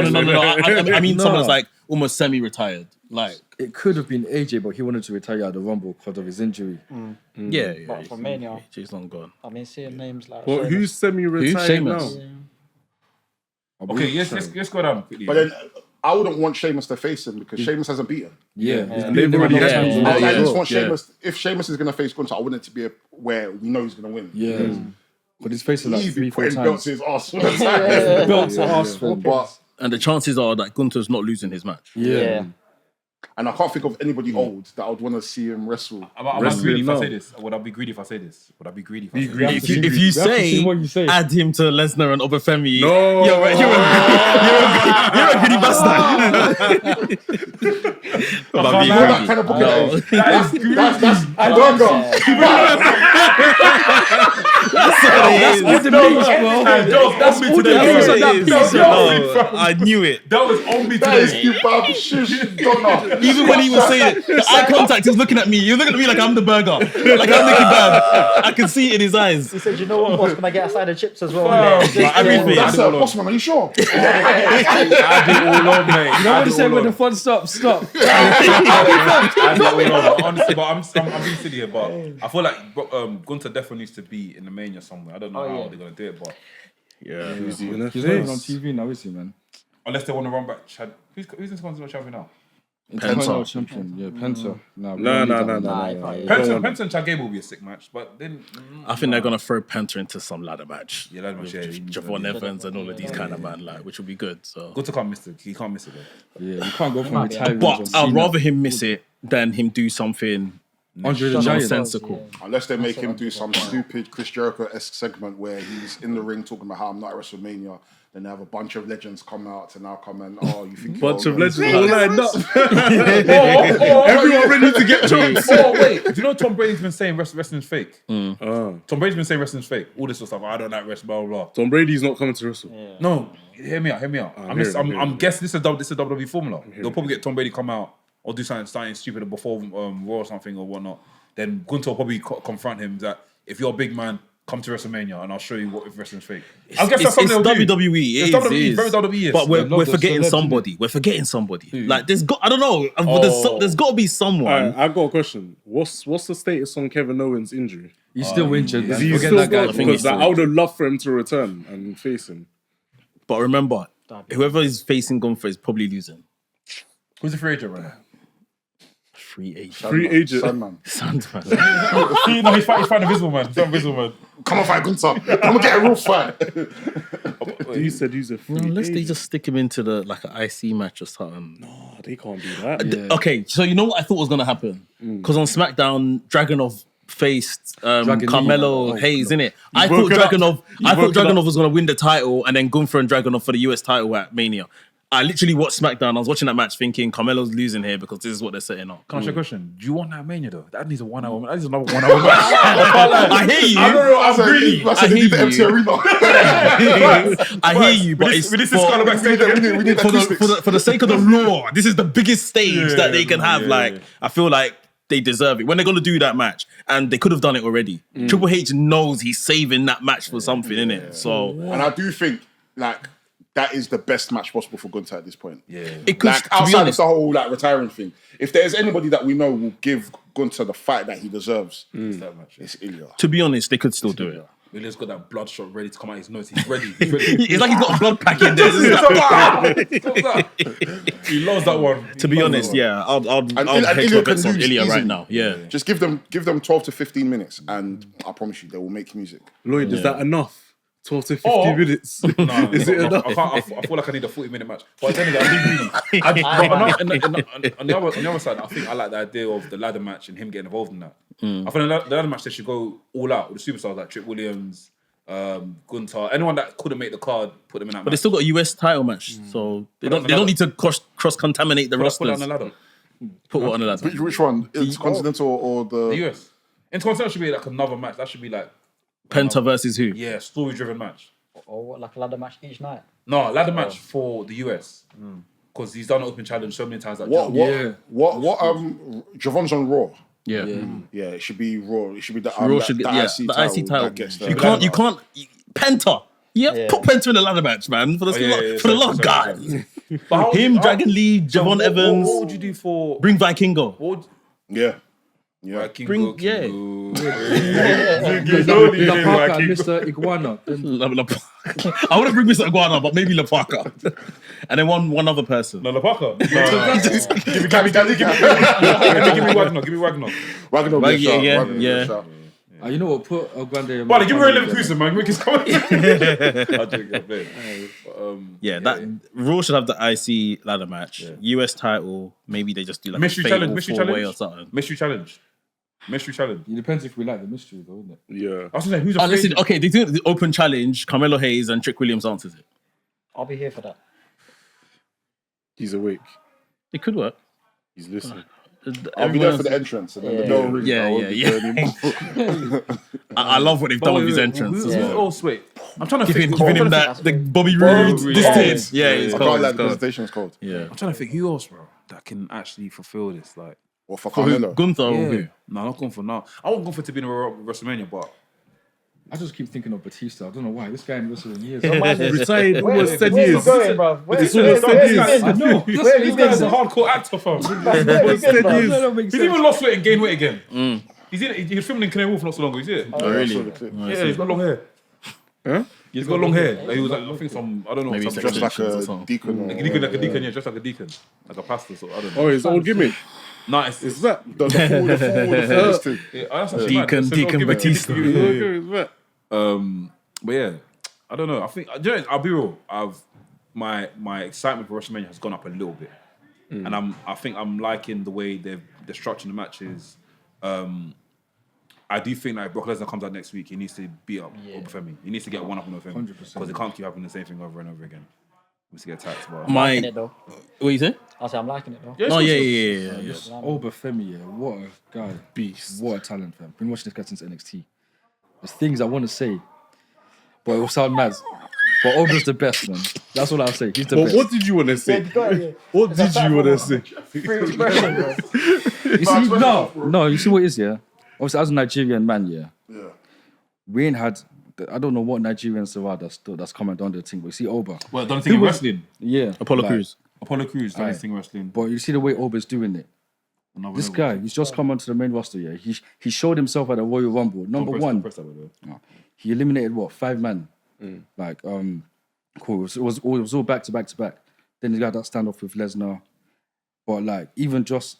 I mean No. someone that's like almost semi-retired. Like, It could have been AJ, but he wanted to retire at the Rumble because of his injury. yeah. But for Mania, He's long gone. I mean, seeing names like. Well, who's semi-retired Sheamus? now? Okay, let's go down quickly. But then I wouldn't want Sheamus to face him because Sheamus hasn't beaten. Yeah. And they've already Yeah. had him. I Yeah. just want Yeah. Sheamus. If Sheamus is going to face Gunther, I want it to be where we know he's going to win. Yeah. But he's facing like He's 3-4 been putting times. belts in his arse all the time. Belts are asked for. But And the chances are that Gunther's not losing his match. Yeah. and I can't think of anybody old that I would want to see him wrestle. Am I greedy if I say this? Would I be greedy if I say this? Would I be greedy if I say this? If you We have to see say what you say. add him to Lesnar and Oba Femi, No. you're a greedy bastard. But You know that kind of booking that is. That's That's the beach, bro. That's me today. I knew it. That was on me That is today. kebab shish doner. Even when he was saying it, the eye contact, he was looking at me. He was looking at me like I'm the burger, like I'm the kebab. I can see it in his eyes. He said, "You know what, boss? Can I get a side of chips as well?" Like everything. That's a boss man. Are you sure? I do all on, mate. You know what he said when the fun stops? Stop. I do all on. Honestly, but I'm being silly here. But I feel like Gunther definitely needs to be in the Mania somewhere. I don't know how they're gonna do it, but Yeah. Who's he gonna He's not even on face? TV now, is he, man? unless they want to run back Chad. Who's in Continental champion now? Intercontinental champion. Yeah, Penta. No. Penta and Chad Gable will be a sick match, but then I think they're gonna throw Penta into some ladder match. Yeah, ladder match, yeah. Javon Evans and all of these kind of man, like, which will be good. So, Gunther can't miss it. He can't miss it though. Yeah, you can't go from retiring. but I'd rather him miss it than him do something Andre the Giant. nonsensical. Unless they make him do some stupid Chris Jericho-esque segment where he's in the ring talking about how I'm not at WrestleMania. Then they have a bunch of legends come out to now come and you think Bunch you're of old, legends all lined up. Everyone Everyone ready to get choked. Oh wait, do you know Tom Brady's been saying wrestling's fake? Tom Brady's been saying wrestling's fake. All this sort of stuff. I don't like wrestling. Blah blah blah. Tom Brady's not coming to wrestle. No, hear me out. I'm guessing this is a WWE formula. They'll probably get Tom Brady come out or do something stupid before Raw or something or whatnot. Then Gunther will probably confront him that if you're a big man, come to WrestleMania and I'll show you what if wrestling's fake. It's, I guess that's something it's they'll do. WWE. It's It WWE, is. very WWE. But we're the forgetting celebs, somebody. We're forgetting somebody. Like I don't know. There's got to be someone. I got a question. What's the status on Kevin Owens' injury? He's still injured. Is man. he Forget still that guy. got? think he's Because I still would have loved for him to return and face him. But remember, whoever is facing Gunther is probably losing. Who's the free agent right now? Free agent. Free agent. Sandman. Sandman. No, he's fighting Invisible Man. He's Invisible Man. Come on, fight Gunther. Come and get a real fight. You said he's a free Unless agent. they just stick him into the like an IC match or something. Oh, they can't do that. Okay, so you know what I thought was gonna happen? Because on SmackDown, Dragunov faced Carmelo Hayes, innit? I thought Dragunov was gonna win the title and then Gunther and Dragunov for the US title at Mania. I literally watched SmackDown. I was watching that match thinking Carmelo's losing here because this is what they're setting up. Can I ask you a question? Do you want that Mania though? That needs a 1 hour. That needs another 1 hour match. I hear you. I'm greedy. I hear need the you. empty arena. I hear you, but it's We need to scale backstage. We need for the sake of the Raw, this is the biggest stage that they can have. I feel like they deserve it. When they're going to do that match, and they could have done it already. Triple H knows he's saving that match for something, innit? So, And I do think, like, that is the best match possible for Gunther at this point. Yeah. it could, Like, to be outside of honest, the whole, like, retiring thing, if there's anybody that we know will give Gunther the fight that he deserves, It's that match. it's Ilya. to be honest, they could still do it. William's got that blood shot ready to come out his nose. He's ready. He's ready. It's like he's got a blood pack in there. He loves that one. To be honest, yeah, I'll And hedge Ilya my can bets on lose Ilya right easily. now. Yeah. Just give them 12 to 15 minutes, and I promise you, they will make music. Lloyd, is that enough? 12 to 50 Oh. minutes. No, Is it enough? I feel like I need a 40-minute match. But then again, on the other side, I think I like the idea of the ladder match and him getting involved in that. I think the ladder match, they should go all out with the superstars like Trick Williams, Gunther, anyone that couldn't make the card, put them in that But they match. still got a US title match, so they don't need to cross contaminate the Put rosters. it on the ladder. Put what on the ladder? Which one? Intercontinental or The the... US. Intercontinental should be like another match. That should be like, Penta versus who? yeah, story-driven match. Or what, like a ladder match each night? No, ladder match for the US. Because he's done an open challenge so many times. Like, What Javon's on Raw. Yeah. Yeah, it should be Raw. It should be the Raw should get the IC title. that gets You can't Penta. Yeah, put Penta in the ladder match, man. For the love of God. But how would Him, you- Dragon Lee, Javon Evans. What would you do for... Bring Vikingo. What would, Yeah. Yeah. Vikingo, Bring- Kingo. La Parka and Mr. Iguana. I wouldn't bring Mr. Iguana, but maybe La Parka. And then one other person. No, La Parka. Give me Wagner. Give me Wagner. Wagner. Right, yeah. You know what? Put a Grande. Well, give me Ray Leverkusen, man. Rick is coming. I'll drink that bit. That Raw should have the IC ladder match. US title, maybe they just do like Mystery a fatal challenge. Mystery four-way challenge. or something. Mystery challenge. It depends if we like the mystery, though, isn't it? Yeah. I was saying, who's a Unless free it, okay, they do the open challenge. Carmelo Hayes and Trick Williams answers it. I'll be here for that. He's awake. It could work. He's listening. I'll be there for the entrance. And then the bell rings. I won't be there anymore. I love what they've done with his entrance as well. Oh, wait. I'm trying to Giving think. him the Bobby Roode. Roode. This Oh, did. Yeah, it's I cold. can't like It's the cold. presentation is cold. Yeah. I'm trying to think who else, bro, that can actually fulfill this. Like, What for For who? Carmelo? Gunther or yeah. who? No, not Gunther. No, I want Gunther to be in WrestleMania, but I just keep thinking of Batista. I don't know why. This guy ain't wrestled in years. Retired almost 10 Where's he years. going, bro? It's almost 10 years. I know. this guy's a hardcore actor, fam. He's even lost weight and gained weight again. He was filming in Canary Wharf not so long ago. You see it? Oh, really? Yeah, he's got long hair. Huh? He's got long hair. Like, he was like, I think some, I don't know, Maybe some it's Just like Extensions or a something. deacon. or- like a deacon, yeah, just like a deacon, like a pastor. So I don't know. Oh, his old gimmick. No, it's Is that? The full thing. yeah, that's actually mad. Deacon It's an old gimmick. Batista. Is that? But yeah, I don't know. I think I'll be real. My excitement for WrestleMania has gone up a little bit, and I think I'm liking the way they're structuring the matches. I do think that if Brock Lesnar comes out next week, he needs to beat up Oba Femi. He needs to get one up on Oba Femi 100%. because they can't keep happening the same thing over and over again. He needs to get attacked. But I'm liking it though. What you say? I'll say I'm liking it though. yeah, Oh, it's yeah. cool. Oba Femi, yeah. What a guy. Beast. What a talent, fam. Been watching this guy since NXT. There's things I want to say, but it will sound mad. But Oba's the best, man. That's what I'll say. He's the But best. what did you want to say? What did you want to say? Free expression, bro. You see, no, you see what it is, yeah? Obviously, as a Nigerian man, yeah, we ain't had. I don't know what Nigerians there are that's coming down the thing. But you see Oba. Well, done a thing in wrestling. Yeah. Apollo like, Crews. Apollo Crews done Aye. a thing in wrestling. But you see the way Oba's doing it. This guy, he's just come onto the main roster. Yeah, he showed himself at the Royal Rumble. Number one, he eliminated 5 men. Like cool. It was all back to back to back. Then he got that standoff with Lesnar. But like even just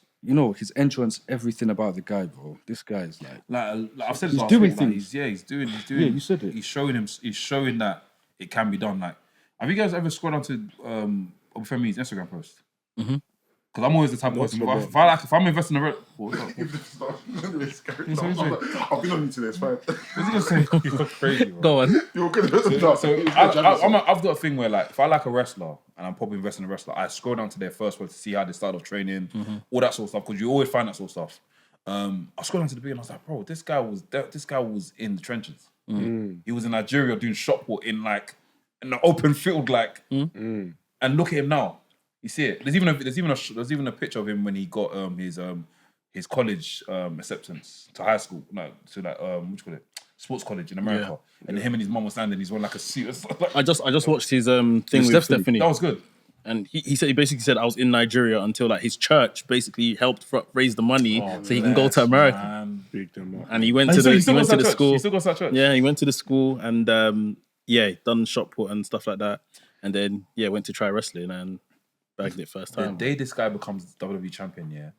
his entrance, everything about the guy, bro. This guy is like I've said, he's last doing week, like, things. he's doing. Yeah, you said it. He's showing that it can be done. Like, have you guys ever scrolled onto Oba Femi's Instagram post? Mm-hmm. Because I'm always the type of person. If I'm investing in what's up? I've been on you today, it's fine. What's he gonna say? You're crazy, bro. Go on. You're good. So I've got a thing where like if I like a wrestler and I'm probably investing in a wrestler, I scroll down to their first word to see how they start off training, all that sort of stuff. Because you always find that sort of stuff. I scrolled down to the beginning. I was like, bro, this guy was in the trenches. He was in Nigeria doing shot put in the open field, and look at him now. You see it. There's even a picture of him when he got his college acceptance to high school, what you call it, sports college in America, and him and his mum were standing. He's wearing like a suit. I just watched his thing with Stephanie. That was good. And he basically said I was in Nigeria until like his church basically helped raise the money so he can go to America. Man. And he went to the school. He still goes to that church. Yeah, he went to the school and done shot put and stuff like that. And then went to try wrestling and bagged it first time. The day this guy becomes WWE champion,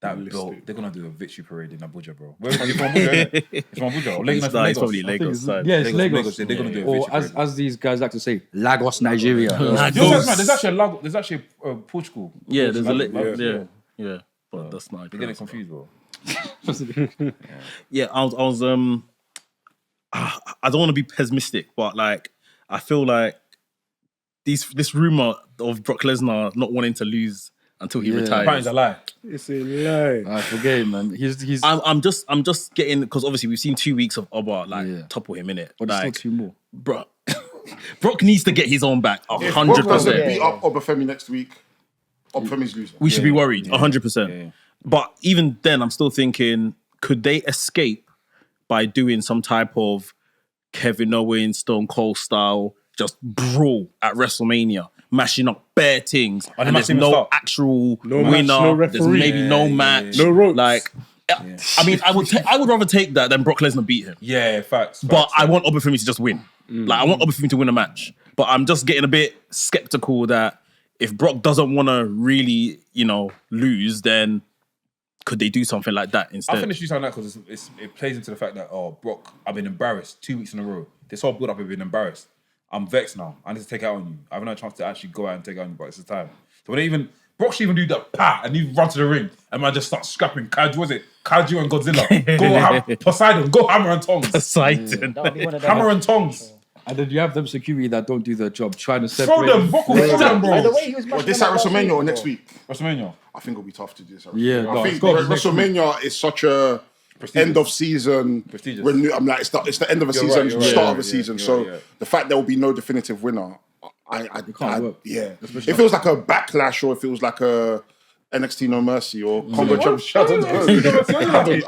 that belt, they're gonna do a victory parade in Abuja, bro. Where is he from? Abuja? It's from Abuja. Or He's Lagos. probably Lagos side. Yeah, it's Lagos. They're gonna do a Or victory parade. as these guys like to say, Lagos, Nigeria. There's actually a Portugal. Yeah, there's Lagos. yeah. But that's not. You're getting confused, bro. Yeah, I was I don't want to be pessimistic, but like I feel like this rumor of Brock Lesnar not wanting to lose until he retires. Apparently it's a lie. It's a lie. I forget, man. He's. I'm just getting, because obviously we've seen 2 weeks of Oba topple him in it. But Like, it's still 2 more. bro, Brock needs to get his own back. If Brock doesn't 100%. beat up Oba Femi next week, Oba Femi's losing. We should be worried. 100%. Yeah. But even then, I'm still thinking, could they escape by doing some type of Kevin Owens, Stone Cold style, just brawl at WrestleMania, mashing up bare things, And and there's matching the no start. actual No winner. match, no There's referee. maybe no match. No ropes. Like, I mean, I would rather take that than Brock Lesnar beat him. Yeah, facts. But I want Oba Femi to just win. Like, I want Oba Femi to win a match. But I'm just getting a bit skeptical that if Brock doesn't want to really, lose, then could they do something like that instead? I finished you saying that because it plays into the fact that, Brock, I've been embarrassed 2 weeks in a row. This whole build up, I've been embarrassed. I'm vexed now. I need to take it out on you. I haven't had a chance to actually go out and take it out on you, but it's the time. So when Brock should even do that, and he run to the ring, and man just start scrapping. Kaiju and Godzilla. Go Poseidon, go hammer and tongs. Poseidon. That would be one of them. Hammer and tongs. And then you have them security that don't do their job, trying to separate. Throw them, Brock will throw them, By the bro. way, he was Well, this at WrestleMania or next week? WrestleMania. I think it'll be tough to do this. At Yeah, WrestleMania. no, I it's think gotta be next WrestleMania is such a end of season. Prestigious. I'm like, it's the end of a You're season, right, you're start right. of a season. You're So right. the fact there will be no definitive winner, can't work. yeah. If it was like a backlash or if it was like a NXT No Mercy or Combo Championship,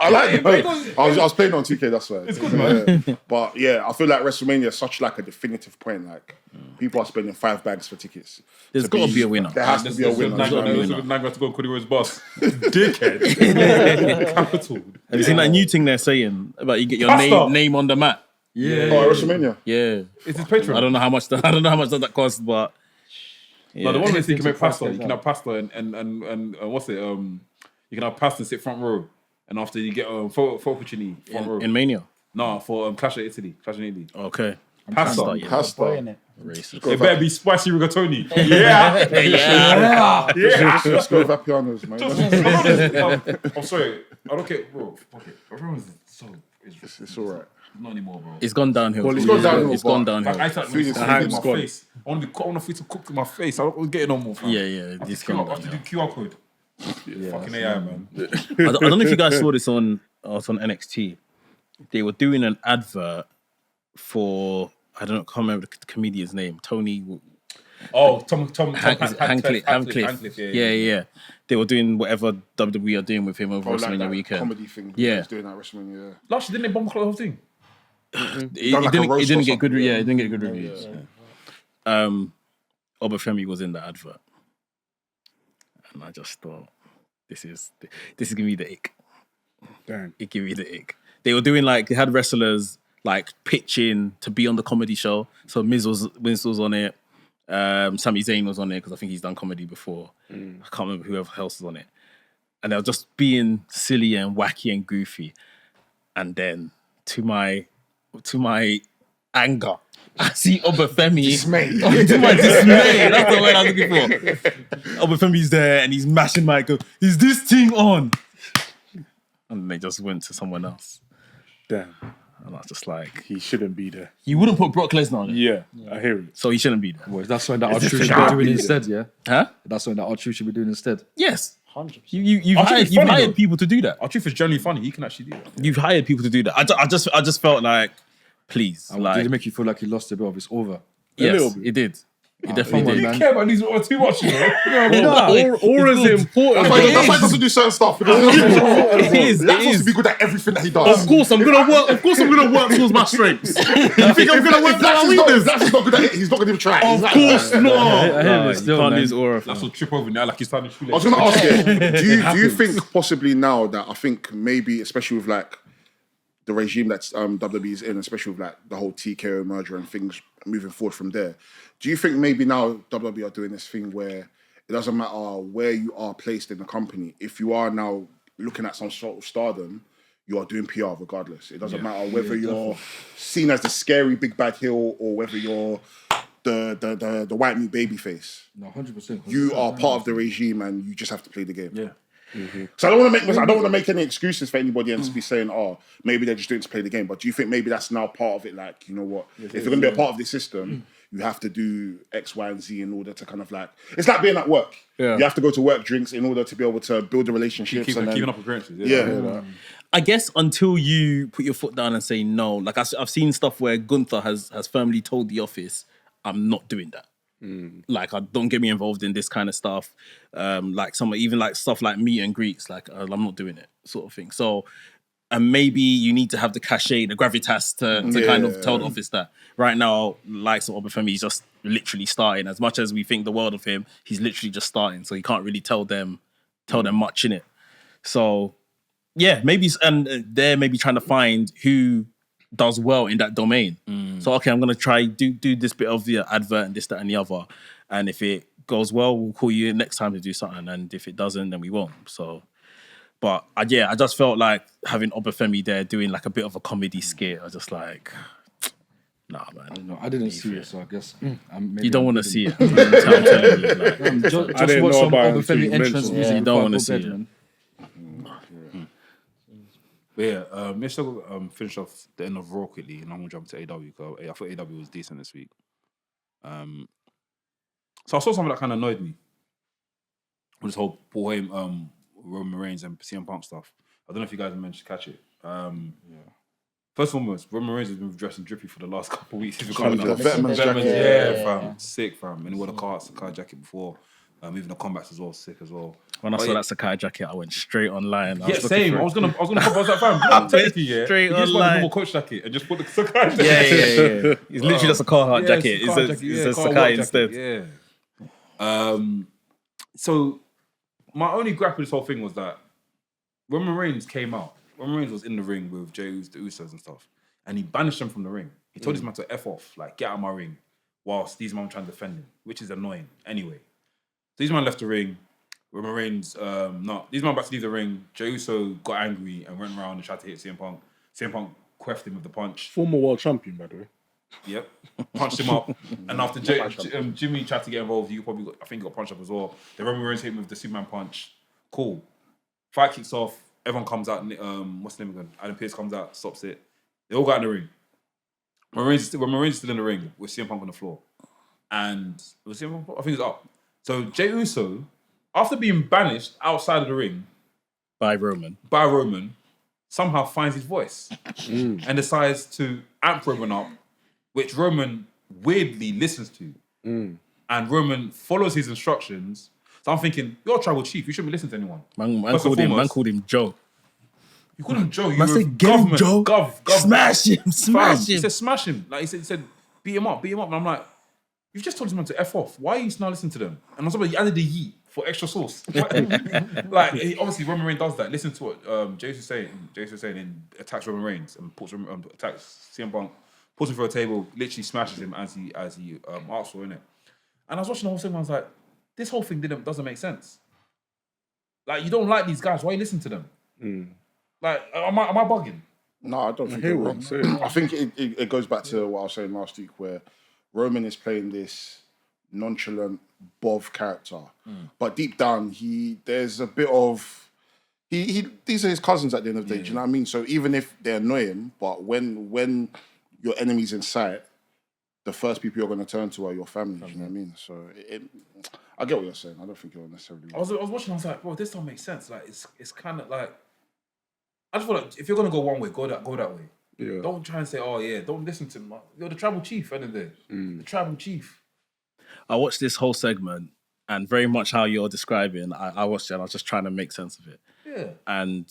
I like it. I was playing on 2K. That's why. It's good, man. But yeah, I feel like WrestleMania is such like a definitive point. Like people are spending $5 bags for tickets. There's got to be a winner. There has to be a winner. There's a good nine to go on Cody Rhodes' boss. Dickhead. Capital. Have you seen that new thing they're saying about you get your Pasta. name on the mat? Yeah. Oh, WrestleMania. Yeah. It's his Patreon. I don't know how much does that cost, but yeah. No, the one where you can make pasta. You can have pasta and what's it? You can have pasta and sit front row, and after you get photo opportunity front row. in Mania. No, for Clash in Italy. Okay. Pasta. Yeah. Pasta. Innit? Racist. It better be spicy rigatoni. Yeah. Yeah. Let's go Vapianos, man. I'm sorry. I don't care, bro. Fuck it. Everyone's so. It's all right. Not anymore, bro. It's gone downhill. Well, it's gone downhill, It's gone but- downhill. Like, I start Food is to gone. in my face. I want to food to cook in my face. I don't get it no more. Fam. Yeah. I It's have gone to do downhill. QR code. Fucking AI, man. I don't know if you guys saw this on NXT. They were doing an advert for, I can't remember the comedian's name. Tony. Oh, Tom Hancliffe. Yeah. They were doing whatever WWE are doing with him over Oh, like WrestleMania that weekend. comedy thing. Yeah. He's doing that WrestleMania. Last year, didn't they bomb the whole thing? it didn't get good. Yeah, it didn't get good reviews. Yeah. Oba Femi was in the advert, and I just thought, this is giving me the ick. Damn. It gave me the ick. They were doing they had wrestlers pitching to be on the comedy show. So Vince was on it. Sami Zayn was on it because I think he's done comedy before. I can't remember whoever else was on it. And they were just being silly and wacky and goofy. And then to my anger, I see Oba Femi. Dismay. To my dismay. That's the word I'm looking for. Oba Femi's there and he's mashing my go. Is this thing on? And they just went to someone else. Damn. And I was just like, He shouldn't be there. you wouldn't put Brock Lesnar on it. Yeah, I hear it. So he shouldn't be there. Well, that's something that R-Truth should be doing instead, yeah? Huh? That's something that R-Truth should be doing instead. Yes. 100%. You've I think hired, it's funny, hired though. people to do that. Our truth is generally funny. He can actually do that. You've hired people to do that. I just felt like, please, Did like, it make you feel like he lost a bit of his over? yes, little bit. it did. It come definitely on, did. man. care about these too much, you Aura's important. That's why he doesn't do certain stuff. Because It is. That's supposed to be good at everything that he does. Of course, I'm gonna work towards my strengths. You think I'm gonna work If for my weakness? That's just not good at it. He's not going to even try. Of course not. I hear No, it you still, can't man. lose aura. That's what trip over now, like he's trying to I was going to ask you, do you think possibly now that I think maybe, especially with the regime that WWE is in, especially with the whole TKO merger and things moving forward from there, do you think maybe now WWE are doing this thing where it doesn't matter where you are placed in the company, if you are now looking at some sort of stardom, you are doing PR regardless. It doesn't matter whether you're seen as the scary big bad heel or whether you're the white meat baby face. No, 100%. You are part of the regime and you just have to play the game. Yeah. So I don't want to make any excuses for anybody and to be saying, maybe they're just doing it to play the game. But do you think maybe that's now part of it? Like, you know what? If you're going to be a part of this system, you have to do X, Y, and Z in order to kind of it's like being at work. Yeah. You have to go to work drinks in order to be able to build the relationships. Keeping up appearances. Yeah. I guess until you put your foot down and say no, like I've seen stuff where Gunther has firmly told the office, I'm not doing that. Like, don't get me involved in this kind of stuff. Like stuff like meet and greets, I'm not doing it, sort of thing. So, and maybe you need to have the cachet, the gravitas to kind of tell the office that right now, like Oba Femi, he's just literally starting. As much as we think the world of him, he's literally just starting. So you can't really tell them much in it. So, yeah, maybe, and they're maybe trying to find who does well in that domain. So, okay, I'm going to try do this bit of the advert and this, that, and the other. And if it goes well, we'll call you next time to do something. And if it doesn't, then we won't. So, but I just felt like having Oba Femi there doing like a bit of a comedy skit. I was just like, nah, man. No, I didn't see it, so I guess You don't want to see it. I'm telling you, like, Just I didn't watch know some about it Oba until you Femi entrance mentioned it. music. You don't before I wanna go see bed, it. man. But yeah, let's still finish off the end of Raw quickly, and I'm gonna jump to AW because I thought AW was decent this week. So I saw something that kind of annoyed me with this whole Paul Heyman, Roman Reigns, and CM Punk stuff. I don't know if you guys managed to catch it. First and foremost, Roman Reigns has been dressing drippy for the last couple of weeks. He's been coming out. Veteran's jacket. Yeah, fam, sick, fam. And he wore the Sakai jacket before. Even the combats as well, sick as well. when I saw that Sakai jacket, I went straight online. Yeah, same. I was gonna pop. I was like, fam, technically, yeah. Straight You just want a online. normal coach jacket and just put the Sakai jacket. Yeah. It's literally just a Carhartt jacket. It's a Sakai instead. Yeah. So my only gripe with this whole thing was that Roman Reigns came out. Roman Reigns was in the ring with Jey the Usos and stuff, and he banished them from the ring. He told his man to F off, like get out of my ring, whilst these man trying to defend him, which is annoying. Anyway, so these man left the ring. Roman Reigns, these man about to leave the ring. Jey Uso got angry and went around and tried to hit CM Punk. CM Punk queffed him with the punch. Former world champion, by the way. Yep, punched him up, and after Jimmy tried to get involved, I think he got punched up as well. The Roman Reigns hit him with the Superman punch. Cool. Fight kicks off. Everyone comes out. What's the name again? Adam Pearce comes out, stops it. They all got in the ring. Roman Reigns is still in the ring with CM Punk on the floor, and was CM Punk? I think it's up. So Jey Uso, after being banished outside of the ring By Roman. somehow finds his voice and decides to amp Roman up, which Roman weirdly listens to. And Roman follows his instructions. So I'm thinking, you're a tribal chief. You shouldn't be listening to anyone. Man First and called foremost- him Joe. You called him Joe. You Man were said, "Get him, government. Joe. Gov. Smash him, Fam, smash He him." said smash him. Like he said beat him up. And I'm like, you've just told this man to F off. Why are you now listening to them? And on top of it, you added the yeet for extra sauce. Obviously Roman Reigns does that. Listen to what Jason was saying in attacks Roman Reigns and puts attacks CM Punk, puts him for a table, literally smashes him as he asks for, innit? And I was watching the whole thing and I was like, this whole thing doesn't make sense. Like, you don't like these guys, why are you listening to them? Like, am I bugging? No, I don't think hear you're what wrong. you're saying. I think it goes back to what I was saying last week, where Roman is playing this nonchalant Bov character, but deep down there's a bit of these are his cousins at the end of the day. Do you know what I mean? So even if they annoy him, but when your enemy's in sight, the first people you're going to turn to are your family. Do you know what I mean? So I get what you're saying. I don't think you're necessarily. I was watching. I was like, bro, this don't make sense. Like, it's kind of like, I just feel like if you're gonna go one way, go that way. Yeah. Don't try and say, oh yeah, don't listen to him. You're the tribal chief, end of the day. The tribal chief. I watched this whole segment, and very much how you're describing, I watched it and I was just trying to make sense of it. Yeah. And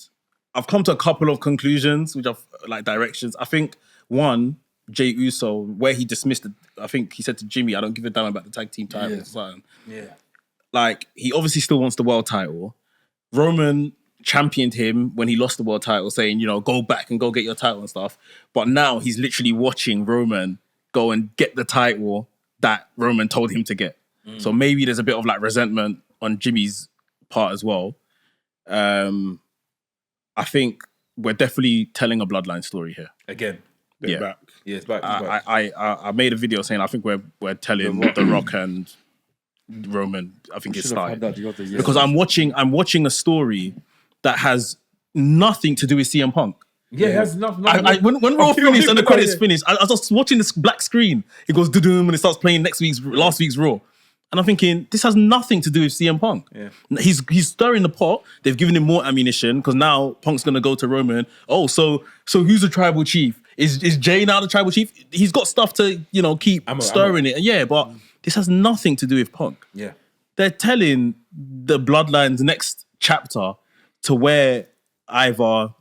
I've come to a couple of conclusions, which I've like directions. I think one, Jey Uso, where he dismissed it, I think he said to Jimmy, I don't give a damn about the tag team title or something. Yeah. Like, he obviously still wants the world title. Roman championed him when he lost the world title, saying, you know, go back and go get your title and stuff. But now he's literally watching Roman go and get the title that Roman told him to get. So maybe there's a bit of like resentment on Jimmy's part as well. I think we're definitely telling a bloodline story here. Again. They're back. Yeah, it's back. It's back. I made a video saying I think we're telling The Rock and Roman. I think it's started because I'm watching a story that has nothing to do with CM Punk. Yeah, it has nothing. When Raw finished and the credits finished, I was just watching this black screen. It goes doo-doom and it starts playing last week's Raw. And I'm thinking, this has nothing to do with CM Punk. Yeah. He's stirring the pot. They've given him more ammunition because now Punk's going to go to Roman. Oh, so who's the tribal chief? Is Jay now the tribal chief? He's got stuff to, keep stirring it. Yeah, but this has nothing to do with Punk. Yeah. They're telling the Bloodline's next chapter to where either,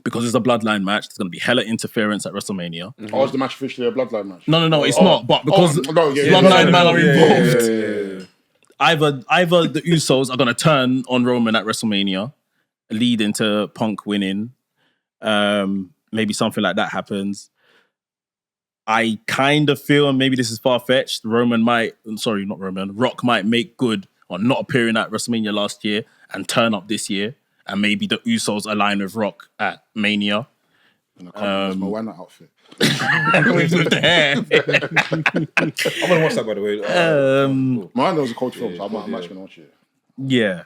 because it's a Bloodline match, there's going to be hella interference at WrestleMania. Oh, is the match officially a Bloodline match? No, it's not. But because Bloodline men are involved, Yeah. either the Usos are going to turn on Roman at WrestleMania, lead into Punk winning. Maybe something like that happens. I kind of feel, and maybe this is far-fetched, Rock might make good on not appearing at WrestleMania last year and turn up this year. And maybe the Usos align with Rock at Mania. My Moana outfit. With the hair. I'm gonna watch that, by the way. Cool. Moana was a cold film, so I'm actually gonna watch it. Yeah.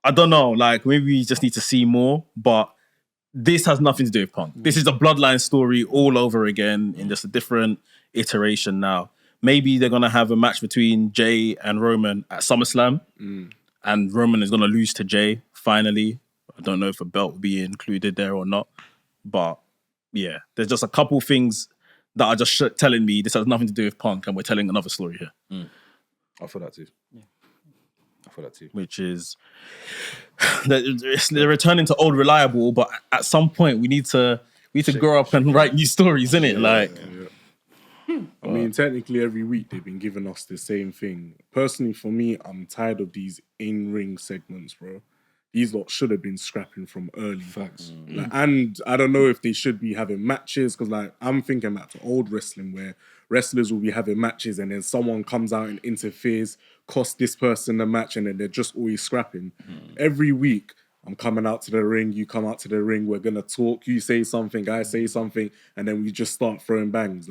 I don't know. Like, maybe we just need to see more, but this has nothing to do with Punk. This is a Bloodline story all over again in just a different iteration now. Maybe they're going to have a match between Jay and Roman at SummerSlam, and Roman is going to lose to Jay finally. I don't know if a belt will be included there or not, but yeah, there's just a couple things that are just telling me this has nothing to do with Punk, and we're telling another story here. I feel that too. Yeah. I feel that too. Which is they're returning to old reliable, but at some point we need to grow up and write new stories, innit? I mean, technically every week they've been giving us the same thing. Personally, for me, I'm tired of these in-ring segments, bro. These lot should have been scrapping from early. Facts. And I don't know if they should be having matches, because I'm thinking back to old wrestling where wrestlers will be having matches and then someone comes out and interferes, costs this person the match, and then they're just always scrapping. Every week, I'm coming out to the ring, you come out to the ring, we're going to talk, you say something, I say something, and then we just start throwing bangs.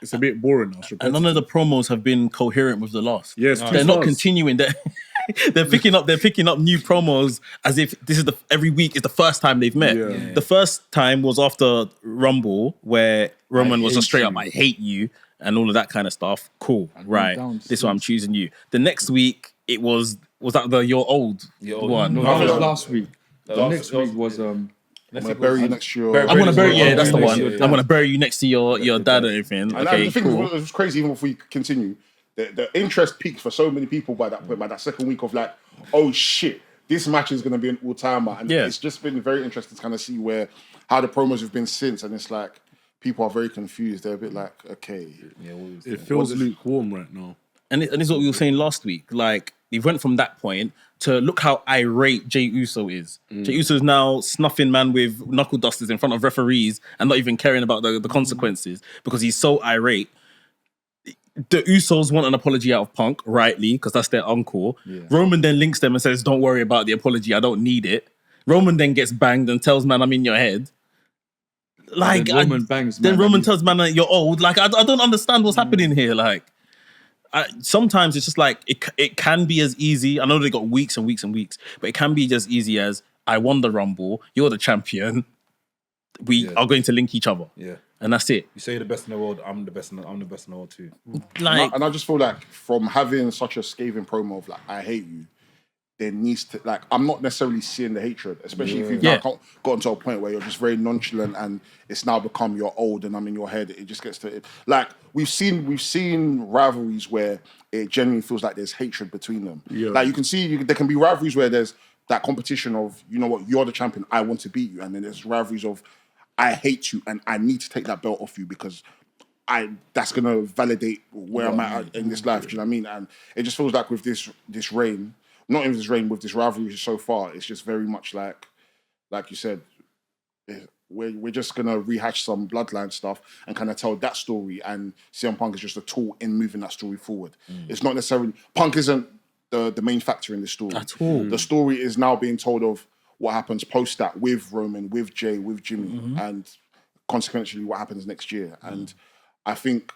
It's a bit boring now. And none of the promos have been coherent with the last. Yes, they're not continuing. They're picking up new promos as if this is every week is the first time they've met. The first time was after Rumble, where Roman was just straight up, I hate you, and all of that kind of stuff. Cool, right? This is why I'm choosing you. The next week, it was that the You're Old one? No, that was last week. The next week was I'm gonna bury you next to your. I'm gonna bury you. Yeah, that's the one. Yeah. I'm gonna bury you next to your dad and everything. And Okay, the thing cool. was crazy. Even before you continue, the interest peaked for so many people by that point. By that second week of oh shit, this match is going to be an all-timer. And it's just been very interesting to kind of see how the promos have been since. And it's like, people are very confused. They're a bit like, okay. Yeah, It feels lukewarm right now. And this is what we were saying last week. Like, he went from that point to look how irate Jey Uso is. Jey Uso is now snuffing man with knuckle dusters in front of referees and not even caring about the consequences because he's so irate. The Usos want an apology out of Punk, rightly, because that's their uncle. Yeah. Roman then links them and says, don't worry about the apology, I don't need it. Roman then gets banged and tells man, I'm in your head. Like, Roman bangs man. Then Roman tells man that you're old. Like, I don't understand what's happening here. Like, sometimes it's just like, it can be as easy. I know they got weeks and weeks and weeks, but it can be just easy as, I won the Rumble, you're the champion, we are going to link each other. Yeah. And that's it. You say you're the best in the world, I'm the best in the world too. Like, and I just feel like from having such a scathing promo of like, I hate you, there needs to, like, I'm not necessarily seeing the hatred, especially if you've now gotten to a point where you're just very nonchalant and it's now become you're old and I'm in your head. It just gets to, like, we've seen rivalries where it genuinely feels like there's hatred between them. Yeah. Like, you can see, there can be rivalries where there's that competition of, you know what, you're the champion, I want to beat you. And then there's rivalries of, I hate you and I need to take that belt off you because that's going to validate where I'm at in this life. Do you know what I mean? And it just feels like with this reign, not even this reign, with this rivalry so far, it's just very much like you said, we're just going to rehash some bloodline stuff and kind of tell that story, and CM Punk is just a tool in moving that story forward. It's not necessarily, Punk isn't the main factor in this story. At all. The story is now being told of what happens post that with Roman, with Jay, with Jimmy, and consequently what happens next year. And I think,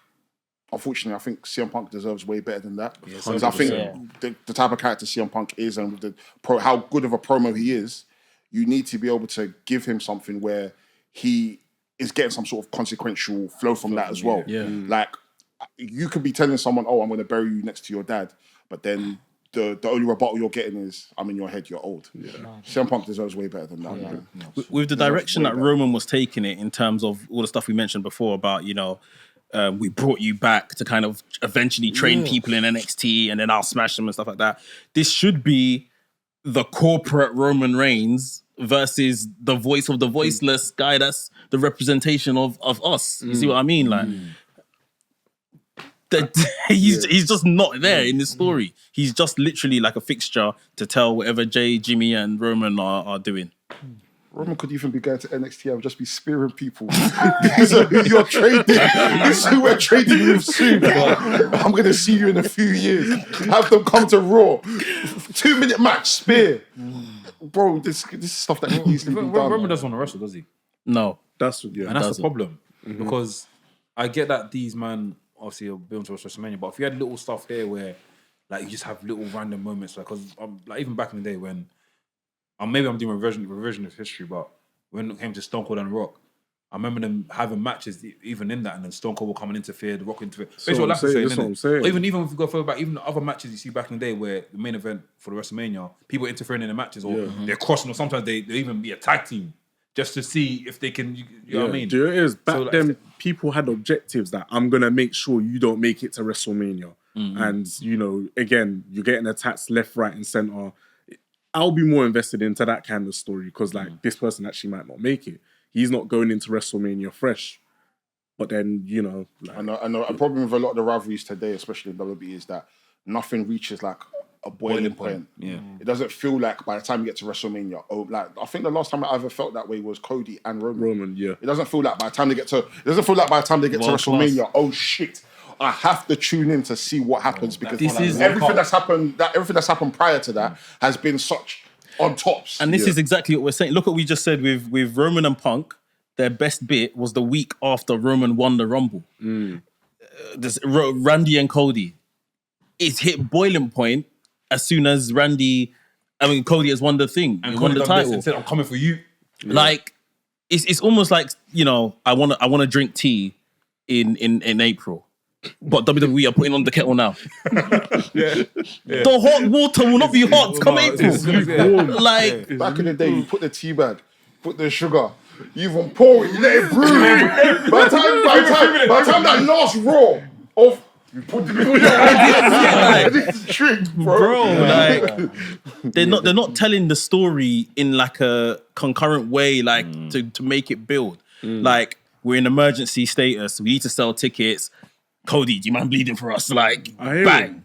unfortunately, I think CM Punk deserves way better than that. Because I think the type of character CM Punk is and with how good of a promo he is, you need to be able to give him something where he is getting some sort of consequential flow from that as well. Yeah. Like, you could be telling someone, oh, I'm going to bury you next to your dad, but then the only rebuttal you're getting is, I'm in your head, you're old. Yeah. CM Punk deserves way better than that. Yeah. With the direction that Roman was taking it in terms of all the stuff we mentioned before about, you know, we brought you back to kind of eventually train people in NXT and then I'll smash them and stuff like that. This should be the corporate Roman Reigns versus the voice of the voiceless guy that's the representation of us. You see what I mean? Like, he's just not there in this story. He's just literally like a fixture to tell whatever Jay, Jimmy, and Roman are doing. Roman could even be going to NXT and just be spearing people. These are who you're trading. This is who we're trading with soon. I'm going to see you in a few years. Have them come to Raw. 2-minute match, spear. Bro, this is stuff that can easily be done. Roman doesn't want to wrestle, does he? No. And that's the problem. Because I get that these man obviously are built to WrestleMania, but if you had little stuff here where like you just have little random moments, like, because like even back in the day when maybe I'm doing revision of history, but when it came to Stone Cold and Rock, I remember them having matches even in that, and then Stone Cold will come and interfere, The Rock interfere. That's what I'm saying. Even if you go further back, even the other matches you see back in the day where the main event for the WrestleMania, people interfering in the matches, or they're crossing, or sometimes they even be a tag team just to see if they can, you know what I mean? Do you know what it is? Back then, people had objectives that I'm going to make sure you don't make it to WrestleMania. And, you know, again, you're getting attacks left, right, and center. I'll be more invested into that kind of story because, like, this person actually might not make it. He's not going into WrestleMania fresh. But then, you know... Like, I know. A problem with a lot of the rivalries today, especially in WWE, is that nothing reaches, like, a boiling point. Yeah. It doesn't feel like by the time you get to WrestleMania, I think the last time I ever felt that way was Cody and Roman. Yeah. It doesn't feel like by the time they get to WrestleMania, oh shit, I have to tune in to see what happens because everything that's happened prior to that has been such on tops. And this is exactly what we're saying. Look what we just said with Roman and Punk. Their best bit was the week after Roman won the Rumble. Randy and Cody. It's hit boiling point as soon as Cody has won the thing. And won the title. And said, I'm coming for you. Like, it's almost like, you know, I want to drink tea in April. But WWE are putting on the kettle now. The hot water will not be hot come April. Like, back in the day, you put the tea bag, put the sugar, you even pour it, you let it brew. By the time that last Raw of You put the people this is trick, bro. Like they're not telling the story in like a concurrent way, like to make it build. Like we're in emergency status. We need to sell tickets. Cody, do you mind bleeding for us? Like bang.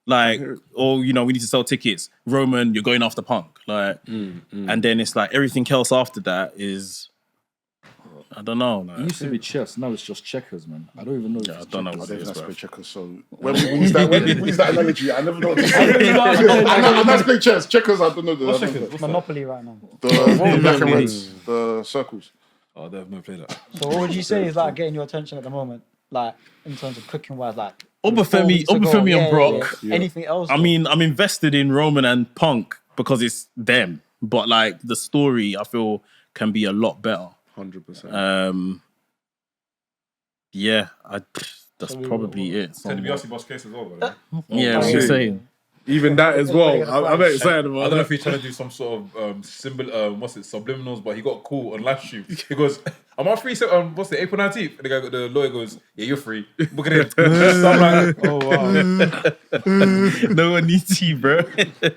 Like, or we need to sell tickets. Roman, you're going after Punk. Like, and then it's like everything else after that is, I don't know. Like, It used to be chess, now it's just checkers, man. I don't even know. I don't know what it is, That's bro. play checkers. So when we use that analogy, I never know what to say. And that's play chess. Checkers, I don't know. What's checkers? What's Monopoly right now. the black and reds, the circles. Oh, they've never played that. So what would you say is like getting your attention at the moment? Like in terms of cooking wise, like Oba Femi and Brock. Yeah. Anything else? I mean, I'm invested in Roman and Punk because it's them. But like the story, I feel can be a lot better. 100%. Yeah, that's probably it. Ted DiBiase boss case as well, brother. Yeah, what I'm saying. Even that as well. I'm excited I about don't know that. if he's trying to do some sort of symbol, subliminals, but he got caught on live stream. He goes, "Am I free? What's it, April 19th?" And the lawyer goes, "Yeah, you're free. Book it in." So I'm like, "Oh wow." No one needs you, bro. Wait,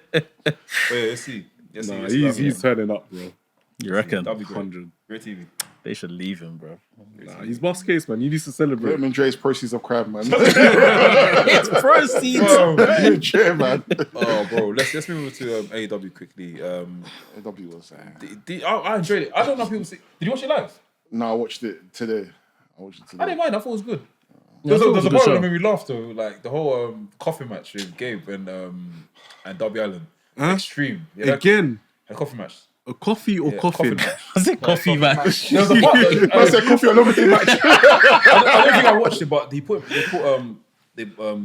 let's see. Nah, he's turning up, bro. You reckon? That'd be great. 100. Great TV. They should leave him, bro. Nah, he's boss case, man. You need to celebrate. Him and Dre's proceeds of crime, man. It's proceeds. Yeah, man. Oh, bro, let's move over to AEW quickly. AEW was. I enjoyed it. I don't know if people see. Did you watch it live? No, I watched it today. I didn't mind. I thought it was good. Yeah, There's a good part show. that made me laugh though, like the whole coffin match with Gabe and Darby Allin. Huh? Extreme. Yeah, Again, a coffin match. a coffee or Yeah, coffin? match. I said coffee match. There was a part that, I said coffee all over the match. I don't think I watched it, but they put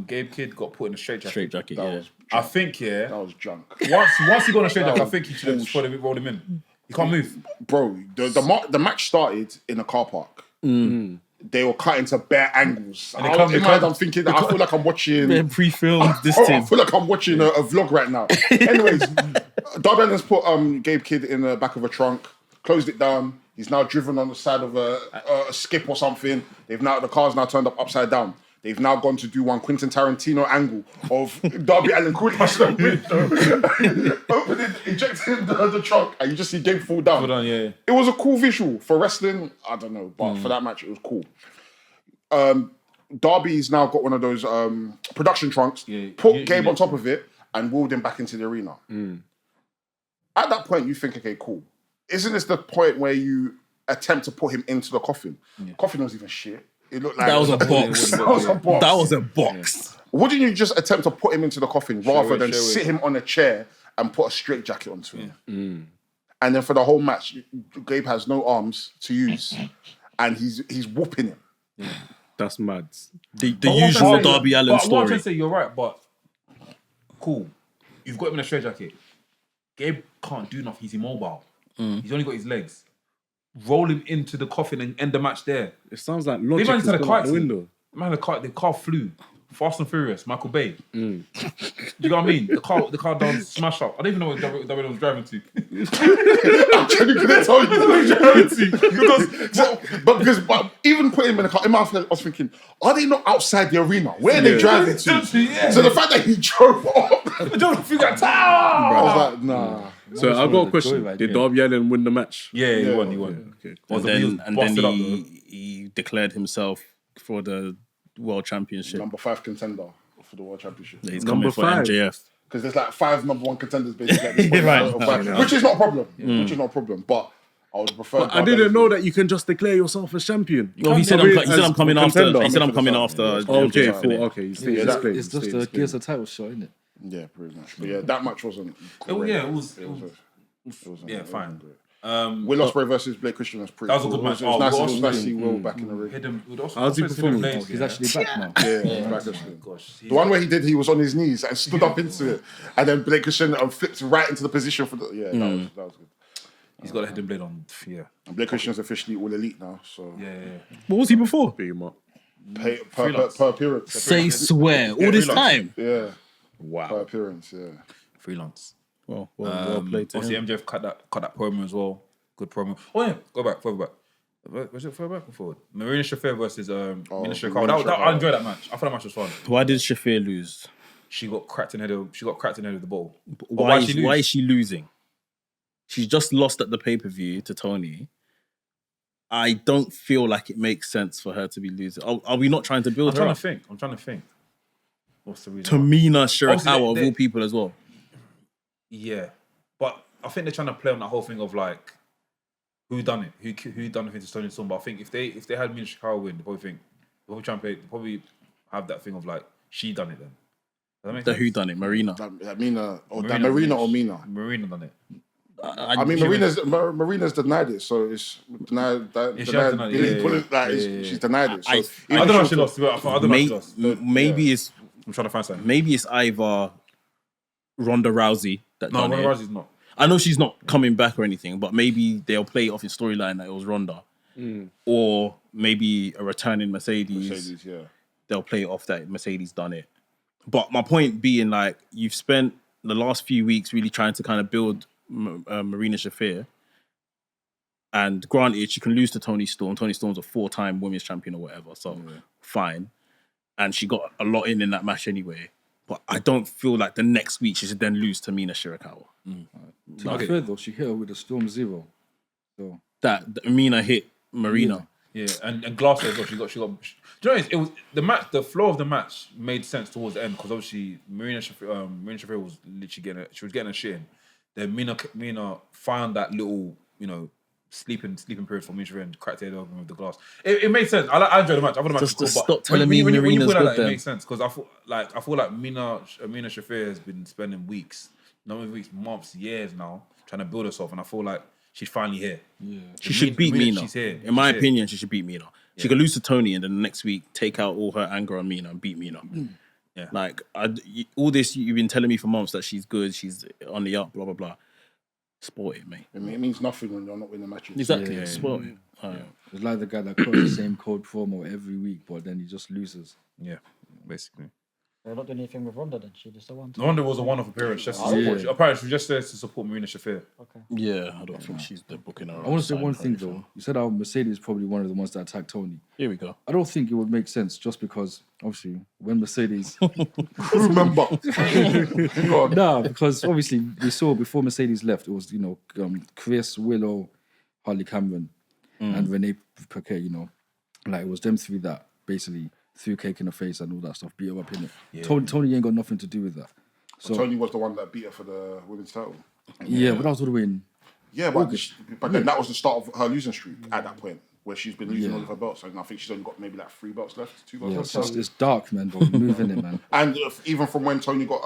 Gabe Kid got put in a straight jacket. Straight jacket, That yeah. was I think that was drunk. once he got in a straight jacket, I was think he should have just rolled him in. He can't move. Bro, the match started in a car park. They were cutting to bare angles. And I'm thinking that I feel like I'm watching. Pre-filmed this I thing. feel like I'm watching a vlog right now. Anyways, Darby Allin's put Gabe Kid in the back of a trunk, closed it down. He's now driven on the side of a skip or something. The car's now turned up upside down. They've now gone to do one Quentin Tarantino angle of Darby Allin crawling past the window, opening, ejecting the trunk, and you just see Gabe fall down. Yeah. It was a cool visual for wrestling. I don't know, but for that match, it was cool. Darby's now got one of those production trunks. Put Gabe on top of it and wheeled him back into the arena. At that point, you think, okay, cool. Isn't this the point where you attempt to put him into the coffin? Coffin was even shit. It looked like That was a box. That was a box. That was a box. Wouldn't you just attempt to put him into the coffin rather than sit him on a chair and put a straight jacket onto him? And then for the whole match, Gabe has no arms to use, and he's whooping him. That's mad. The usual Darby Allin What I'm trying story. to say, you're right, but cool. You've got him in a straight jacket. Gabe can't do nothing. He's immobile. He's only got his legs. Roll him into the coffin and end the match there. It sounds like They logic ran is into the gone car out the accident. window. Man, the car flew. Fast and Furious, Michael Bay. Do you know what I mean? The car done smash up. I don't even know what Darby was driving to. I'm genuinely gonna tell you what he's driving to. Because even putting him in the car, in my head, I was thinking, are they not outside the arena? Where are they driving to? Yeah. So the fact that he drove up, Don't figure out. I was like, nah. So I got a question. joyride, Did yeah. Darby Allin win the match? Yeah, he won. Okay. And then he declared himself for the World Championship. Number 5 contender for the World Championship. He's Number coming for 5. MJF. Because there's like 5 number 1 contenders basically at this point. Right. Which is not a problem. Which is not a problem. But I would prefer. I didn't know that you can just declare yourself as champion. Well, he said I'm coming after. contender. He said I'm coming after. Okay, MJF, cool. innit? Okay, you Yeah, stay It's just a Gears of title shot, isn't it? Yeah, pretty much. But yeah, that match wasn't. Great. Yeah, it was. Yeah, fine. Will Ospreay versus Blake Christian was pretty. That was a cool. good match. It was nice. It was Will nice to see Will back in the ring. How's he performing? He's actually back now. Yeah, he's back actually. Gosh, The one where he was on his knees and stood up into it, and then Blake Christian flipped right into the position for the. Yeah, that was good. he's got a hidden blade on. Yeah, And Blake Christian's officially all elite now, so yeah. What was he before? Beat him up. pay per appearance. Say swear all this time. Yeah, per Wow. appearance. Yeah. Freelance. Well played to Obviously, him. MJF cut that promo as well. Good promo. Oh yeah, further back. Was it for back or forward? Marina Shafir versus Mina Marina Shafir. Shafir. I enjoyed that match. I thought that match was fun. Why did Shafir lose? She got cracked in the head of the ball. But Why lose? is she losing? She's just lost at the pay-per-view to Tony. I don't feel like it makes sense for her to be losing. Are we not trying to build her up? I'm trying to think. What's the reason? Tamina Shirakawa of they- all people as well. Yeah, but I think they're trying to play on that whole thing of like who done it, who done the thing to Tony Storm. But I think if they had Mina Shirakawa win, they probably have that thing of like she done it then. Does that make The sense? who done it? Marina. Marina or Mina. Marina done it. I mean, Marina's denied it, so it's denied. Yeah, she has denied it. She's denied it. So I don't know if she lost. I don't know if she lost. Maybe it's I'm trying to find something. maybe it's either Ronda Rousey that No, done Ronda it. Rousey's not. I know she's not coming back or anything, but maybe they'll play it off in storyline that it was Ronda, or maybe a returning Mercedes. Yeah. They'll play it off that Mercedes done it. But my point being, like, you've spent the last few weeks really trying to kind of build Marina Shafir. And granted, she can lose to Toni Storm. Toni Storm's a 4-time women's champion or whatever, so fine. And she got a lot in that match anyway. But I don't feel like the next week she should then lose to Mina Shirakawa. To be fair though, she hit her with a Storm Zero. So That Mina hit Marina. Yeah, and Glass as well. She got. Do you know it was the match? The flow of the match made sense towards the end because obviously Marina Shafir was literally getting her shit in. Then Mina found that little sleeping period for Mina Shafir and cracked her head open with the glass. It made sense. I enjoyed the match. I thought the match was cool. Just But stop telling me when you Marina's put it like good that, then. it makes sense because I feel like Mina Shafir has been spending weeks, not even weeks, months, years now trying to build herself, and I feel like she's finally here. Yeah, She should beat Mina. She's here. In my opinion, she should beat Mina. She could lose to Tony and then the next week take out all her anger on Mina and beat Mina. Yeah. Like, all this, you've been telling me for months that she's good, she's on the up, blah, blah, blah. Sport it, mate. I mean, it means nothing when you're not winning matches. Exactly, sport it. it's like the guy that quotes the same code promo every week, but then he just loses. Yeah, basically. They're not doing anything with Ronda then. She just the one. Ronda was a one-off appearance. Just to support, apparently, she was just there to support Marina Shafir. Okay. Yeah, I don't think she's the booking her. I want to say one thing though. You said how Mercedes is probably one of the ones that attacked Tony. Here we go. I don't think it would make sense just because obviously when Mercedes Remember. no, because obviously we saw before Mercedes left, it was Chris, Willow, Harley Cameron, and Renee Paquet. Like it was them three that basically threw cake in the face and all that stuff, beat her up in it. Yeah. Tony ain't got nothing to do with that. So Tony was the one that beat her for the women's title. yeah, but that was all the way in. Yeah, but then that was the start of her losing streak at that point, where she's been losing all of her belts. And I think she's only got maybe like 3 belts left, 2 belts Yeah, left. it's dark, man. But moving it, man. And even from when Tony got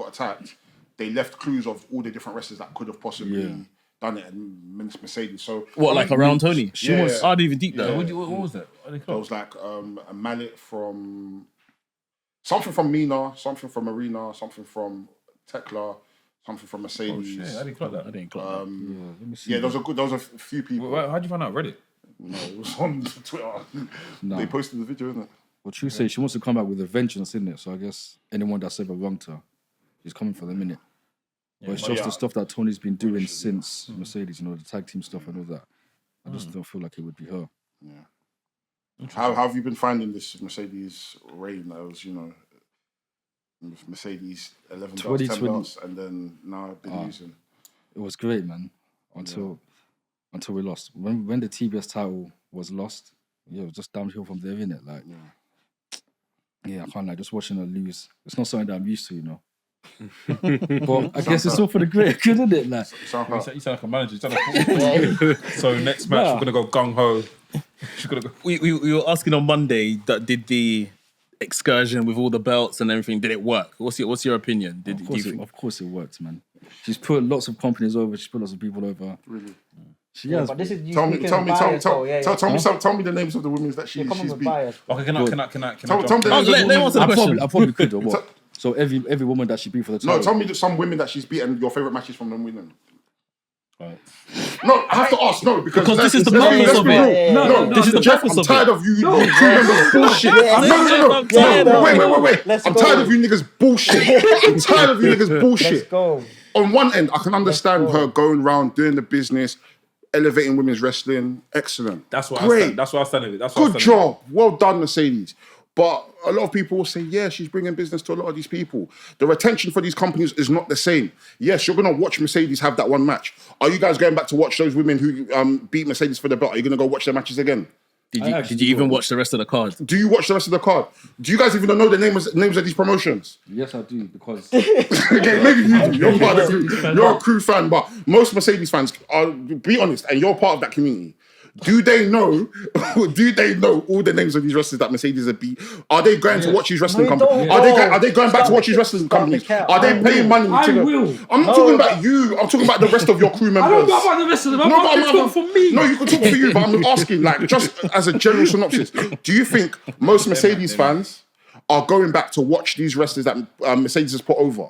attacked, they left clues of all the different wrestlers that could have possibly done it, and Mercedes. So What, like around Tony? She was. I didn't even deep that. What was that? It was like a mallet from something from Mina, something from Marina, something from Tekla, something from Mercedes. Oh shit! I didn't clock that. I didn't clock that. Yeah, there was a few people. How'd you find out? Reddit? No, it was on Twitter. They posted the video, isn't it? What you say? She wants to come back with a vengeance, isn't it? So I guess anyone that's ever wronged her, she's coming for the minute. But it's just the stuff that Tony's been doing since Mercedes, the tag team stuff and all that. I just don't feel like it would be her. Yeah. How have you been finding this Mercedes reign? That was, Mercedes 11 belts, 10 belts, and then now I've been losing. It was great, man. Until we lost. When the TBS title was lost, it was just downhill from there, innit? Like, I can't like just watching her lose. It's not something that I'm used to, But I guess it's all for the greater good, isn't it? Like, You sound like a manager. You sound like so next match we're gonna go gung ho. We were asking on Monday that did the excursion with all the belts and everything, did it work? What's your opinion? of course it worked, man. She's put lots of companies over. She's put lots of people over. Really? She has. But this is you Tell me speaking bias, though. tell me the names of the women that she's Coming with beat. bias. Okay, can I Tell me jump the in? names of the let women. answer the question. I probably could, or what? So every woman that she beat for the title. No, tell me some women that she's beaten. Your favorite matches from them women. No, I have to ask. No, because this is the let's purpose of be it. real. No, this is the Jeff, purpose I'm of tired it. of you crew members bullshit. No, wait. I'm tired of you niggas bullshit. I'm tired of you niggas bullshit. Let's go. On one end, I can understand her going around doing the business, elevating women's wrestling. Excellent. That's what Great. That's what I stand with. That's Good job. Well done, Mercedes. But a lot of people will say, yeah, she's bringing business to a lot of these people. The retention for these companies is not the same. Yes, you're going to watch Mercedes have that one match. Are you guys going back to watch those women who beat Mercedes for the belt? Are you going to go watch their matches again? Did you even watch the rest of the card? Do you watch the rest of the card? Do you guys even know the names of these promotions? Yes, I do, because... Okay, maybe you do. You're part of the crew. You're a crew fan, but most Mercedes fans are, be honest, and you're part of that community. Do they know all the names of these wrestlers that Mercedes have beat? Are they going to watch these wrestling companies? Are they going back to watch these wrestling companies? Are they paying money to go? I'm not talking about you. I'm talking about the rest of your crew members. I don't know about the rest of them. I'm talking for me. No, you can talk for you, but I'm asking, like, just as a general synopsis, do you think most Mercedes fans are going back to watch these wrestlers that Mercedes has put over?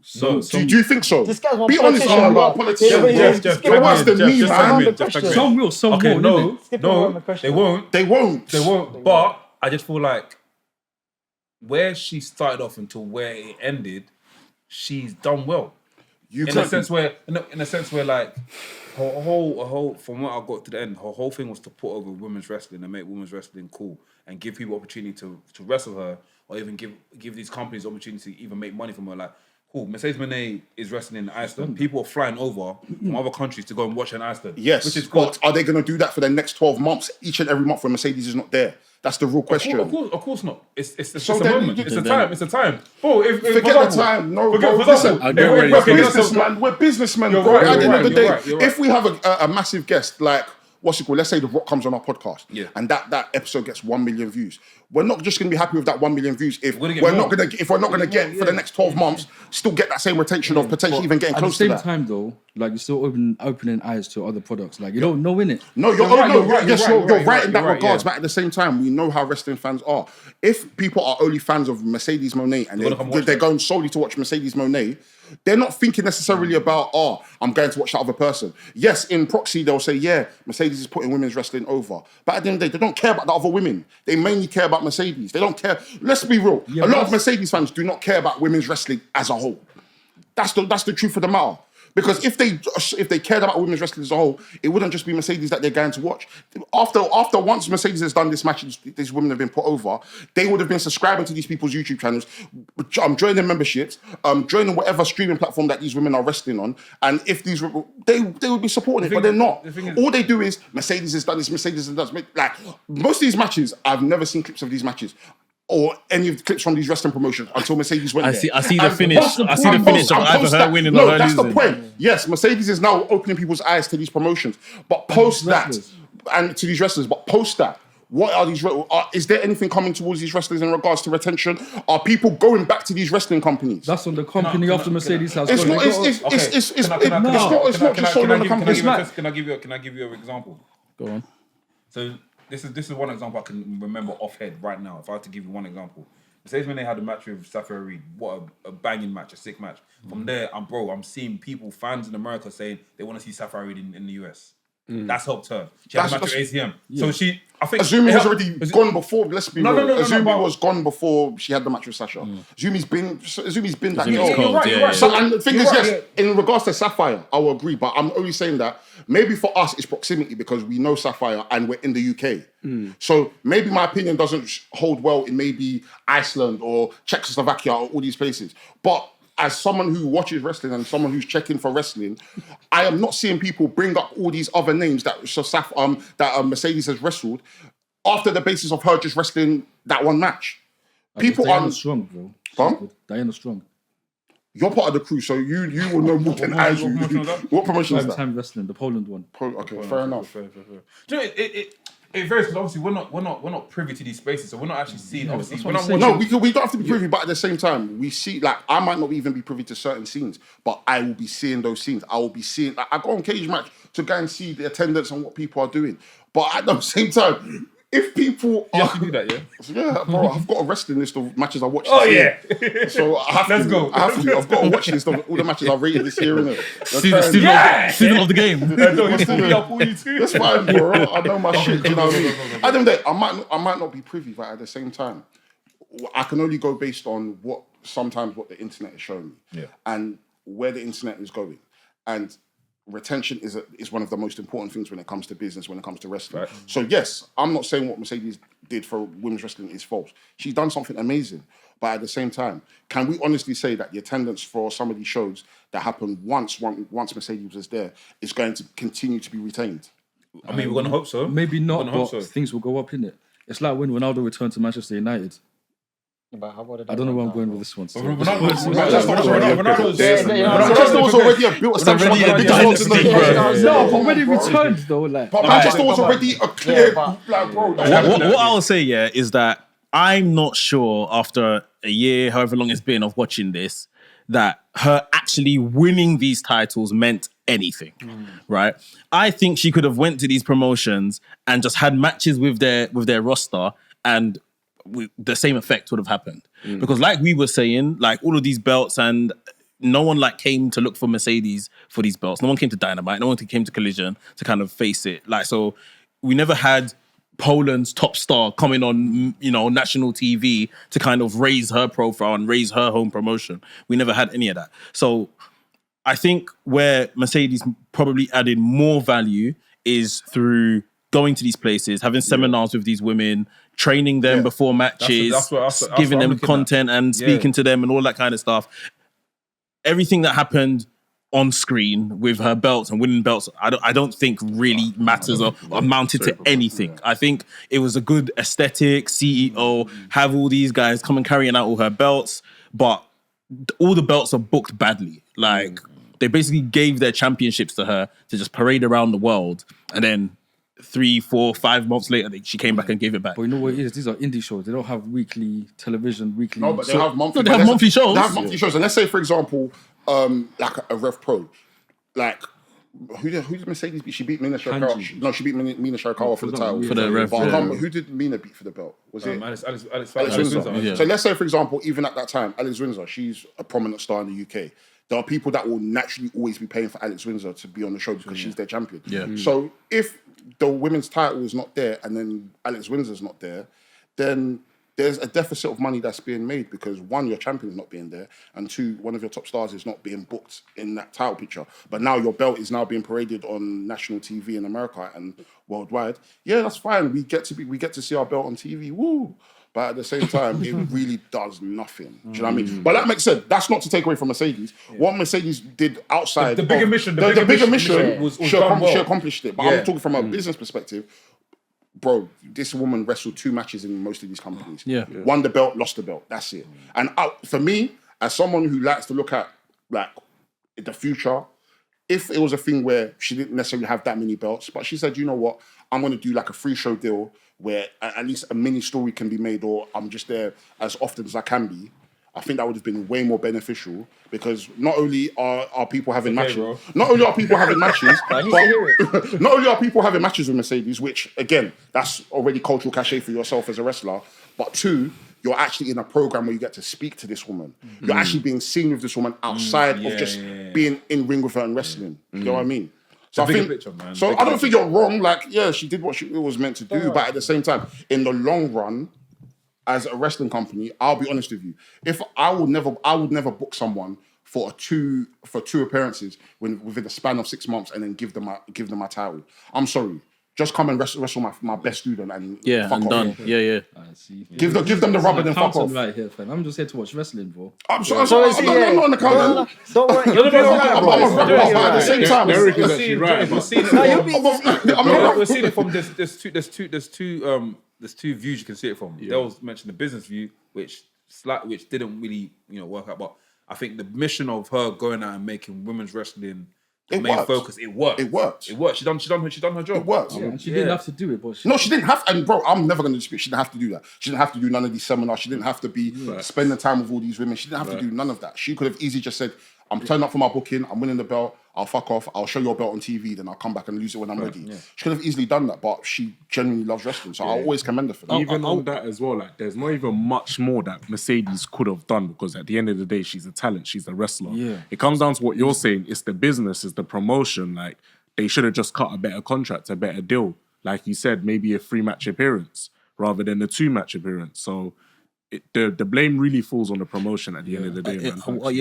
So Do you think so? This guy's one Be honest, politician, you're a bro. politician. Jeff, You're worse than me, man. Some will, some Okay, won't. no, Skip over my no, question. they won't. They won't. But I just feel like where she started off until where it ended, she's done well. In a sense where, like, her whole, from what I got to the end, her whole thing was to put over women's wrestling and make women's wrestling cool and give people opportunity to wrestle her, or even give these companies opportunity to even make money from her. Like, cool, Mercedes Moné is wrestling in Iceland. People are flying over from other countries to go and watch her in Iceland. Yes, which is cool. but are they going to do that for the next 12 months, each and every month when Mercedes is not there? That's the real question. Of course not. It's So a then moment. you- It's a time. It's a time. Bro, if Forget the time. No, bro, listen, we're businessmen, You're bro. right, At the end of the you're day, right, you're right. if we have a massive guest like, what's it called? Let's say The Rock comes on our podcast, Yeah. and that episode gets 1 million views. We're not just going to be happy with that 1 million views if We're gonna we're get not more. going to for the next 12 months still get that same retention of potentially even getting At the close to same that. time, though, like, you're still opening eyes to other products. Like, you don't know, innit? No, you're right in that regards, yeah. but at the same time, we know how wrestling fans are. If people are only fans of Mercedes Moné and gonna come watch they're them. going solely to watch Mercedes Moné, they're not thinking necessarily about, I'm going to watch that other person. Yes, in proxy, they'll say, yeah, Mercedes is putting women's wrestling over. But at the end of the day, they don't care about the other women. They mainly care about Mercedes. They don't care. Let's be real. A lot of Mercedes fans do not care about women's wrestling as a whole. That's the truth of the matter. Because if they cared about women's wrestling as a whole, it wouldn't just be Mercedes that they're going to watch. After once Mercedes has done this match, these women have been put over, they would have been subscribing to these people's YouTube channels, joining memberships, joining whatever streaming platform that these women are wrestling on. And if they would be supporting it, but they're not. All they do is Mercedes has done this, Mercedes has done this. Like, most of these matches, I've never seen clips of these matches or any of the clips from these wrestling promotions until Mercedes went there. I see the finish. I see the finish of either her winning or her that's losing. the point. Yes, Mercedes is now opening people's eyes to these promotions, but post that, and to these wrestlers, but post that, what are these? Is there anything coming towards these wrestlers in regards to retention? Are people going back to these wrestling companies? That's on the company after Mercedes has It's gone. not. It's not just solely on the company. Can I give you an example? Go on. So this is one example I can remember off head right now. If I had to give you one example, Mercedes when they had a match with Sapphire Reed, what a banging match, a sick match. From there, I'm seeing fans in America saying they want to see Sapphire Reed in the US. That's helped her. She had a match with ACM. So I think Azumi was already gone before. Let's be real. Azumi but- was gone before she had the match with Sasha. Azumi's been that Azumi's girl. cold, You're right, yeah, you're yeah. right. So, and the thing You're is, right, yes, in regards to Sapphire, I will agree, but I'm only saying that maybe for us it's proximity because we know Sapphire and we're in the UK. So maybe my opinion doesn't hold well in maybe Iceland or Czechoslovakia or all these places. But as someone who watches wrestling and someone who's checking for wrestling, I am not seeing people bring up all these other names that Mercedes has wrestled after the basis of her just wrestling that one match. People are Diana Strong, bro. Huh? Diana Strong. You're part of the crew, so you will know more than I do. What promotion is Prime that? Time Wrestling, the Poland one. Okay, fair enough. Do you know, it varies because obviously we're not privy to these spaces, so we're not actually seeing. Obviously, that's we're what not I'm watching. saying. No, we don't have to be privy, but at the same time, we see, like, I might not even be privy to certain scenes, but I will be seeing those scenes. I will be seeing, like, I go on Cage Match to go and see the attendance and what people are doing. But at the same time, if people You are... have to do that, yeah. Yeah, bro, I've got a wrestling list of matches I watched Oh this year. yeah. So I have Let's to. go. I have to. I've got a watch list of all the matches I've rated this year, innit? Season of the game. No, you still be up all you too. That's fine, bro. I know my shit. Do you know what I mean? At the end of the day, I might not be privy, but at the same time, I can only go based on what the internet is showing me, Yeah. and where the internet is going. And retention is one of the most important things when it comes to business, when it comes to wrestling. Right. So yes, I'm not saying what Mercedes did for women's wrestling is false. She's done something amazing. But at the same time, can we honestly say that the attendance for some of these shows that happened once Mercedes was there is going to continue to be retained? I mean, we're going to hope so. Maybe not, but things will go up, innit? It's like when Ronaldo returned to Manchester United. But how about I don't know where I'm going with this one. Ronaldo was already a built establishment. No, but when he returned though, like... But Manchester was already a clear... What I will say, is that I'm not sure after a year, however long it's been of watching this, that her actually winning these titles meant anything, right? I think she could have went to these promotions and just had matches with their roster and the same effect would have happened. Because like we were saying, like all of these belts and no one like came to look for Mercedes for these belts. No one came to Dynamite. No one came to Collision to kind of face it. Like, so we never had Poland's top star coming on, national TV to kind of raise her profile and raise her home promotion. We never had any of that. So I think where Mercedes probably added more value is through going to these places, having seminars with these women, training them before matches, giving them content and speaking to them and all that kind of stuff. Everything that happened on screen with her belts and winning belts, I don't think really matters or amounted to anything. I think it was a good aesthetic, CEO, have all these guys come and carrying out all her belts, but all the belts are booked badly. Like, they basically gave their championships to her to just parade around the world, and then 3, 4, 5 months later, she came back and gave it back. But you know what it is? These are indie shows. They don't have weekly television, weekly... No, but they have monthly. They have monthly shows. They have monthly shows. And let's say, for example, like a Rev Pro, like, who did Mercedes beat? She beat Mina Shirakawa. No, she beat Mina Shirakawa for the title. For the Rev, who did Mina beat for the belt? Was it Alex Windsor? Yeah. So let's say, for example, even at that time, Alex Windsor, she's a prominent star in the UK. There are people that will naturally always be paying for Alex Windsor to be on the show because she's their champion. Yeah. So if the women's title is not there and then Alex Windsor's not there, then there's a deficit of money that's being made because 1, your champion is not being there, and 2, one of your top stars is not being booked in that title picture. But now your belt is now being paraded on national TV in America and worldwide. Yeah, that's fine. We get to see our belt on TV. Woo! But at the same time, it really does nothing. Do you know what I mean? But that makes sense. That's not to take away from Mercedes. What Mercedes did outside the bigger mission, the bigger mission, was she accomplished it. But Yeah. I'm talking from a business perspective. Bro, this woman wrestled 2 matches in most of these companies. Won the belt, lost the belt. That's it. And for me, as someone who likes to look at like the future, if it was a thing where she didn't necessarily have that many belts, but she said, you know what, I'm going to do like a free show deal where at least a mini story can be made, or I'm just there as often as I can be, I think that would have been way more beneficial because not only are people having matches, not only are people having matches, but not only are people having matches with Mercedes, which again, that's already cultural cachet for yourself as a wrestler, but 2, you're actually in a program where you get to speak to this woman. You're actually being seen with this woman outside of just being in ring with her and wrestling. You know what I mean? So I think, picture, man. so I don't think you're wrong. Like, yeah, she did what she was meant to do, but at the same time, in the long run, as a wrestling company, I'll be honest with you. If I would never book someone for two appearances within a span of 6 months and then give them my title. I'm sorry. Just come and wrestle my best student and fuck and off. done. Yeah. I see. Give them the rubber, then fuck off. Right here, fam. I'm just here to watch wrestling, bro. I'm sorry. I'm not on the counter. Don't worry. I'm a rapper, but at the same time, Derek is actually right. We're seeing it from there's two views you can see it from. Dell's mentioned the business view, which didn't really work out, but I think the mission of her going out and making women's wrestling the main focus, it worked. She done her job. It worked. And she didn't have to do it, but she didn't have. And bro, I'm never going to dispute. She didn't have to do that. She didn't have to do none of these seminars. She didn't have to be spending time with all these women. She didn't have to do none of that. She could have easily just said, "I'm turning up for my booking. I'm winning the belt. I'll fuck off. I'll show your belt on TV. Then I'll come back and lose it when I'm ready." Yeah. She could have easily done that, but she genuinely loves wrestling. So I always commend her for that. Even on that as well, like there's not even much more that Mercedes could have done because at the end of the day, she's a talent. She's a wrestler. Yeah. It comes down to what you're saying. It's the business. It's the promotion. Like they should have just cut a better contract, a better deal. Like you said, maybe a 3-match appearance rather than a 2-match appearance. So the blame really falls on the promotion at the end of the day.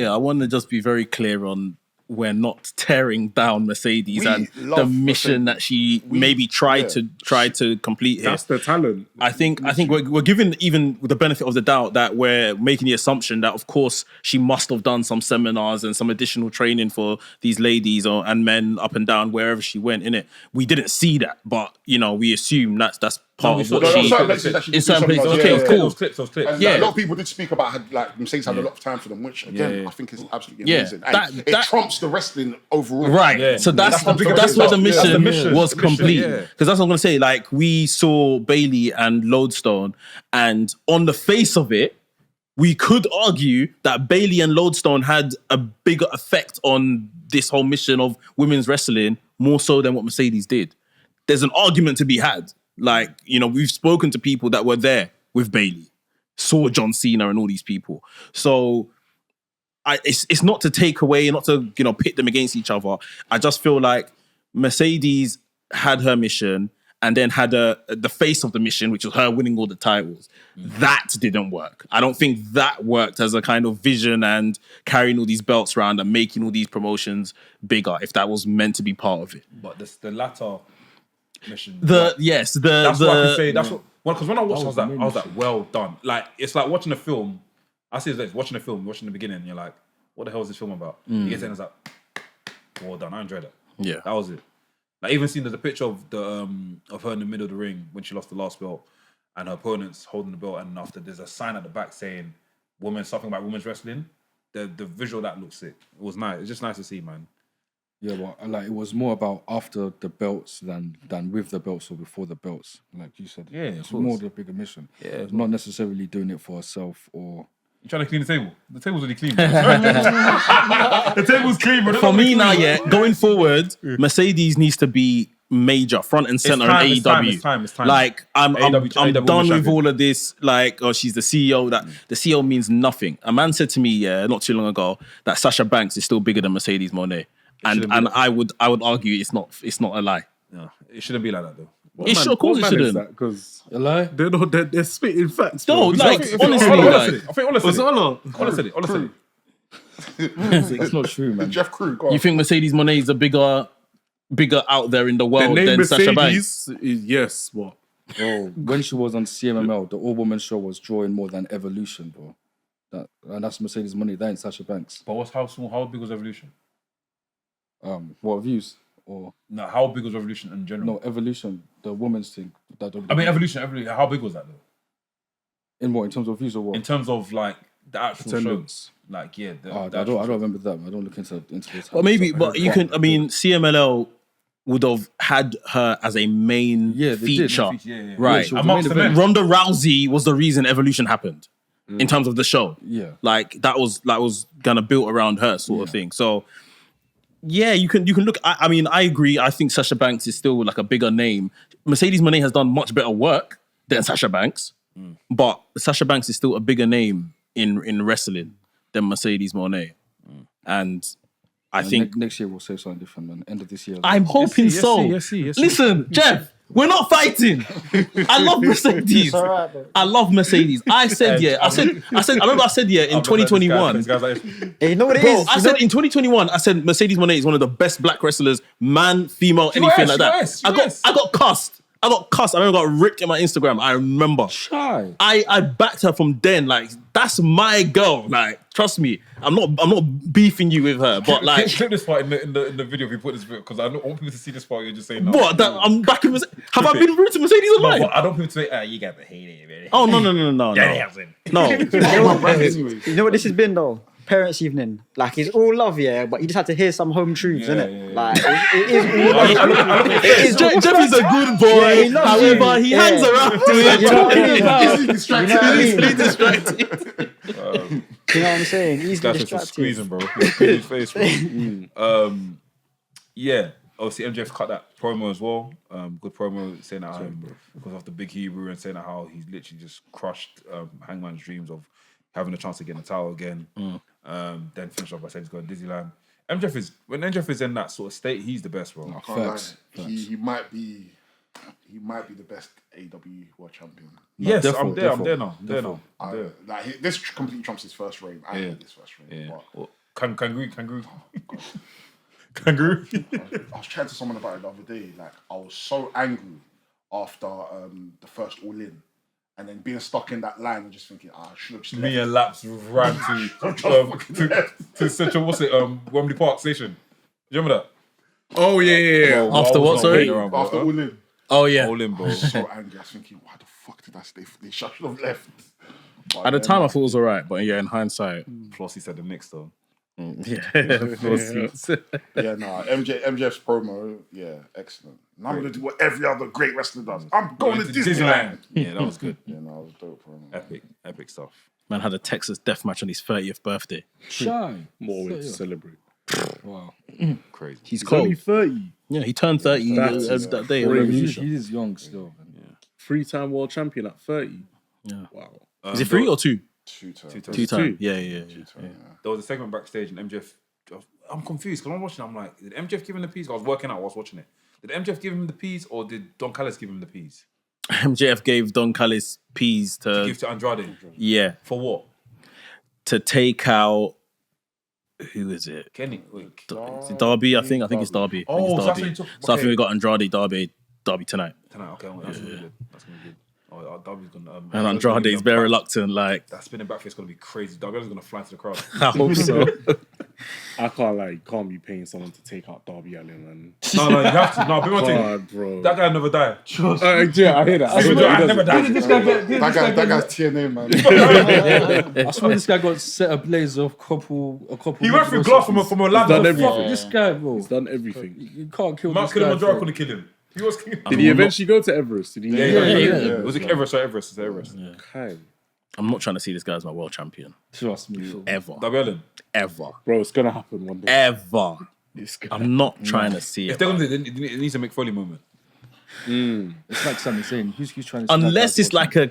I want to just be very clear on we're not tearing down Mercedes We and the love mission that she maybe tried to complete here. That's the talent. I think we're giving even the benefit of the doubt that we're making the assumption that of course she must have done some seminars and some additional training for these ladies and men up and down wherever she went in it. We didn't see that, but we assume that's part of what she. In certain places, okay, cool. Those clips. And a lot of people did speak about Mercedes had a lot of time for them, which again I think is absolutely amazing. And it trumps the wrestling overall. Right. Yeah. So that's where the mission was complete. Because that's what I'm gonna say. Like we saw Bailey and Lodestone, and on the face of it, we could argue that Bailey and Lodestone had a bigger effect on this whole mission of women's wrestling more so than what Mercedes did. There's an argument to be had. Like, we've spoken to people that were there with Bailey, saw John Cena and all these people. So it's not to take away, not to, pit them against each other. I just feel like Mercedes had her mission and then had the face of the mission, which was her winning all the titles. That didn't work. I don't think that worked as a kind of vision and carrying all these belts around and making all these promotions bigger, if that was meant to be part of it. But the latter mission. That's what I can say. That's what. Because when I watched, I was like, well done. Like it's like watching a film. I see it's watching a film, watching the beginning, and you're like, what the hell is this film about? You get to the end, it's like, well done. I enjoyed it. Yeah, that was it. Like even seeing there's a picture of of her in the middle of the ring when she lost the last belt, and her opponent's holding the belt, and after there's a sign at the back saying something about women's wrestling. The visual that looks sick. It was nice. It's just nice to see, man. Yeah, well, like it was more about after the belts than with the belts or before the belts, like you said. Yeah, it's more the bigger mission. Yeah, it's not necessarily doing it for herself or. You trying to clean the table? The table's already clean. The table's clean, bro. For me now, going forward, Mercedes needs to be major, front and center in AEW. It's time. Like I'm AEW done with all of this. Like, she's the CEO. That the CEO means nothing. A man said to me, not too long ago, that Sasha Banks is still bigger than Mercedes Moné. And I would argue it's not a lie. No, it shouldn't be like that though. Of course it shouldn't. Because a lie? They're spitting facts. No, like honestly, I think Ola said it. It's not true, man. Jeff Crew. You think Mercedes Moné is a bigger out there in the world the name than Sasha Banks? Mercedes is yes, what? Bro, when she was on CMML, the all woman show was drawing more than Evolution, bro. And that's Mercedes Moné. That ain't Sasha Banks. But how big was Evolution? What views or no? How big was Revolution in general? no Evolution, the women's thing. I mean Evolution. How big was that though? In what? In terms of views or what? In terms of like the actual attendance. Show. Like yeah. I don't remember that. I don't look into this. Well, maybe, but you can. I mean, CMLL would have had her as a main feature, Yeah. right? Yeah, amongst the men. Ronda Rousey was the reason Evolution happened in terms of the show. Yeah, like that was kind of built around her sort of thing. So. Yeah, you can look. I mean, I agree. I think Sasha Banks is still like a bigger name. Mercedes Moné has done much better work than Sasha Banks, but Sasha Banks is still a bigger name in wrestling than Mercedes Moné. And I think next year we'll say something different, man. End of this year. I'm hoping so. Yes, Listen, Jeff, we're not fighting. I love Mercedes. I love Mercedes. I said in 2021. Hey, you know what it Bro, is? I said in 2021, I said Mercedes Moné is one of the best black wrestlers, man, female, anything like that. I got cussed. I remember I got ripped in my Instagram. I remember. Shy. I backed her from then. Like, that's my girl. Like, trust me. I'm not beefing you with her. But like, clip this part in the video if you put this video because I want people to see this part. You're just saying no. What? That I'm backing Mercedes. Have I been rude to Mercedes online? No, but I don't want people to say, you got to hate it, man. Oh no. No. You know what this has been though? Parents' evening. Like, it's all love, yeah, but you just had to hear some home truths, innit? Yeah. Like, it is all love. Jeff is a good boy. he loves However, you. he hangs around to it. You know what I mean? Easily distracted. Easily distracted. You know what I'm saying? Easily That's just distracted. squeezing, bro. Squeeze his face, bro. Yeah. Obviously, MJF cut that promo as well. Good promo saying that because of the big Hebrew and saying that how he's literally just crushed Hangman's dreams of having a chance to get in the title again. Then finish off by saying he's going to Disneyland. When MJF is in that sort of state, he's the best, bro. Facts. He might be the best AEW World Champion. Yes, defo, I'm there. defo. I'm there now. Like this completely trumps his first reign. I hate this first reign. Yeah. But Kangaroo. I was chatting to someone about it the other day. Like, I was so angry after the first All In, and then being stuck in that line and just thinking, I should have just Me left. and Laps ran to Central, what's it, Wembley Park Station. Do you remember that? Oh yeah. Bro, After I was what, not sorry? waiting around, bro. After All In, Oh yeah. All in, bro. I was so angry. I was thinking, why the fuck did I stay for this? I should have left. But At the yeah, time, I man. thought it was alright, but yeah, in hindsight, Plus, he said the Knicks, though. yeah. Yeah, MJF's promo, yeah, excellent. Now I'm gonna do what every other great wrestler does. I'm going to Disneyland. Yeah, that was good. Yeah, no, it was dope promo. Epic stuff. Man had a Texas death match on his 30th birthday. Shy. More way to celebrate. Wow. Crazy. He's He's only cold. 30. Yeah, he turned 30 That's that day. crazy. He is young still. Man. 3-time world champion at 30. Yeah. Wow. Is it 3 or 2? 2 times. 2 times. 2 times. Two. Yeah. There was a segment backstage and MJF. I'm confused because I'm watching. I'm like, did MJF give him the peas? I was working out. I was watching it. Did MJF give him the peas or did Don Callis give him the peas? MJF gave Don Callis peas To give to Andrade. yeah, For what? to take out, who is it? Kenny. Wait. Is it Darby? I think it's Darby. Oh, I think so it's that's Darby. what you So I okay. think we got Andrade, Darby tonight. Tonight. Okay, well, that's gonna be good. That's gonna be good. Oh, Darby's gonna. And Andrade is very reluctant. Like, That spinning back face gonna be crazy. Darby's gonna fly into the crowd. I hope so. I can't be paying someone to take out Darby Allin, man. No, you have to. No, be one thing. God, bro. That guy never died. Yeah, I hear that. I never died. That guy's TNA, man. I swear this guy got set ablaze of a couple. He went through glass from a ladder. done everything. This guy, bro. He's done everything. You can't kill Mount this guy. Kilimanjaro bro. couldn't kill him. He was king. Did he eventually go to Everest? Did he? Yeah. Was it Everest? Sorry, Everest. It's Everest. Okay. I'm not trying to see this guy as my world champion. Trust me. Ever. Darby Allin. Ever. Bro, it's gonna happen one day. Ever. It's gonna I'm not trying to see If it. they're gonna do it, it needs a Mick Foley moment. It's like Sami Zayn. Who's trying to? Unless it's like a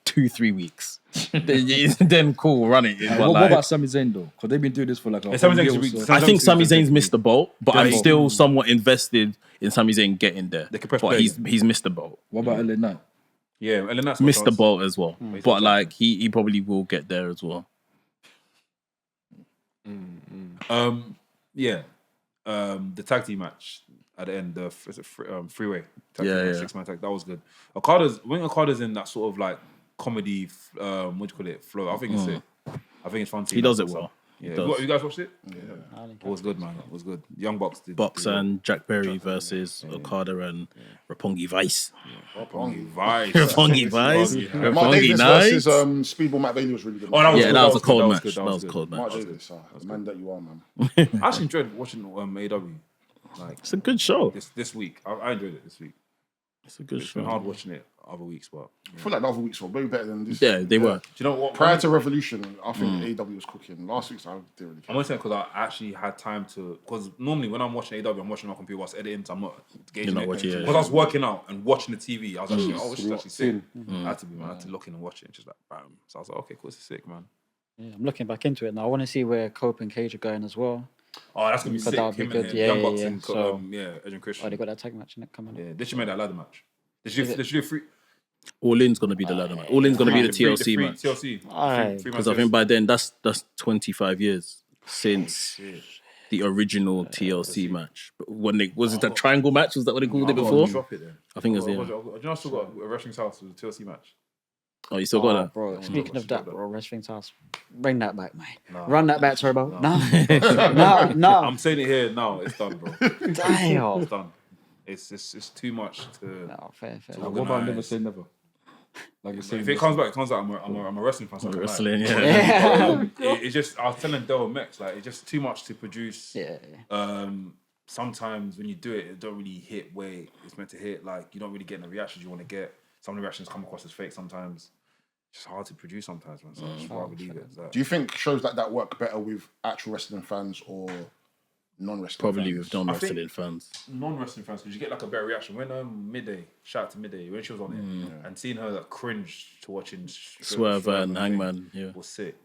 2-3 weeks. then cool, run it. But What like, about Sami Zayn though? Because they've been doing this for like a Sami whole Zayn's year or weak. so. I think Sami Zayn's missed the boat, but I'm Definitely. still somewhat invested in Sami Zayn getting there. They could press But play. he's missed the boat. What about LA Knight? Yeah, Ellen Knight's Missed the chance. boat as well. He's got But chance. like he probably will get there as well. Yeah. The tag team match at the end, the freeway tag Yeah, team match, yeah. 6-man tag, that was good. When Okada's in that sort of like comedy, what do you call it, flow, I think it's it. I think it's fun. He does it well. Yeah, does. you guys watched it? I didn't It was good, man. It was good. Young Bucks did. Box did and Jack Berry versus Okada and Roppongi Vice. Roppongi Vice. Roppongi Vice. Roppongi. Mark Roppongi Davis Nice. versus Speedball Matt Bailey was really good. Oh, that was Yeah, good. that was a good. cold That match. good. That was a good. cold Mark match. Davis, the man that you are, man. I actually enjoyed watching AEW. Like It's a good show. this week. I enjoyed it this week. It's a good It's been show. hard watching it other weeks, but I feel like the other weeks were way better than this. Yeah, they were. do you know what? Prior to Revolution, I think AEW was cooking. Last week's I didn't really I'm care. only saying because I actually had time to. Because normally when I'm watching AEW, I'm watching on my computer whilst editing, so I'm not gauging not it. watching, yeah. Because I was working out and watching the TV, I was actually, oh, this is actually sick. I had to be, man. I had to look in and watch it. Just like, bam. So I was like, okay, cool, this is sick, man. Yeah, I'm looking back into it now. I want to see where Cope and Cage are going as well. Oh, that's gonna be But sick. that would be Him and good. him. Yeah, Young yeah, Bucks yeah. and So- Edge and Christian. Oh, they got that tag match in it coming. Yeah, they should make that ladder match. They should do a free. All In's gonna be the ladder match. All In's gonna be the TLC match. TLC. Aye. Because I think by then that's 25 years since the original TLC match. But when they was it the triangle match? Was that what they called it before? Drop it then. I think it was Do yeah. you know I still got a Wrestling's House with a TLC match? Oh, you still got that? Bro, speaking of that, that. bro, Wrestling's House, bring that back, man. Run that back, Turbo. No. I'm saying it here now. It's done, bro. Damn. It's done. It's too much to. No, fair. What about Never Say Never? Like you say, If it comes back, it comes out. I'm a wrestling fan. So I can lie. Wrestling, yeah. It's just I was telling Del and Mex like it's just too much to produce. Yeah. Sometimes when you do it, it don't really hit where it's meant to hit. Like you don't really get the reactions you want to get. Some of the reactions come across as fake sometimes. It's just hard to produce sometimes, man. So I just rather leave it. So. Do you think shows like that work better with actual wrestling fans or non-wrestling Probably fans? with non-wrestling fans. Non-wrestling fans, because you get like a better reaction. When Midday, shout out to Midday, when she was on it, and seeing her like cringe to watching Swerve and thing Hangman, yeah. was sick.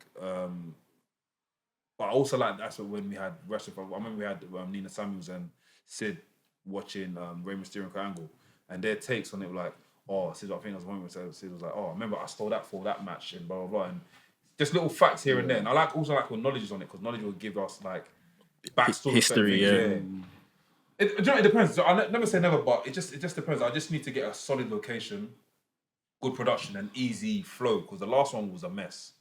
But I also like that's when we had wrestling. I remember we had Nina Samuels and Sid watching Rey Mysterio and Kurt Angle, and their takes on it were like, oh, Sid, I think there was one where Sid was like, oh, remember I stole that for that match and blah blah blah, and just little facts here and there. And I also like when knowledge is on it because knowledge will give us like backstory, History, It depends. I never say never, but it just depends. I just need to get a solid location, good production, and easy flow because the last one was a mess,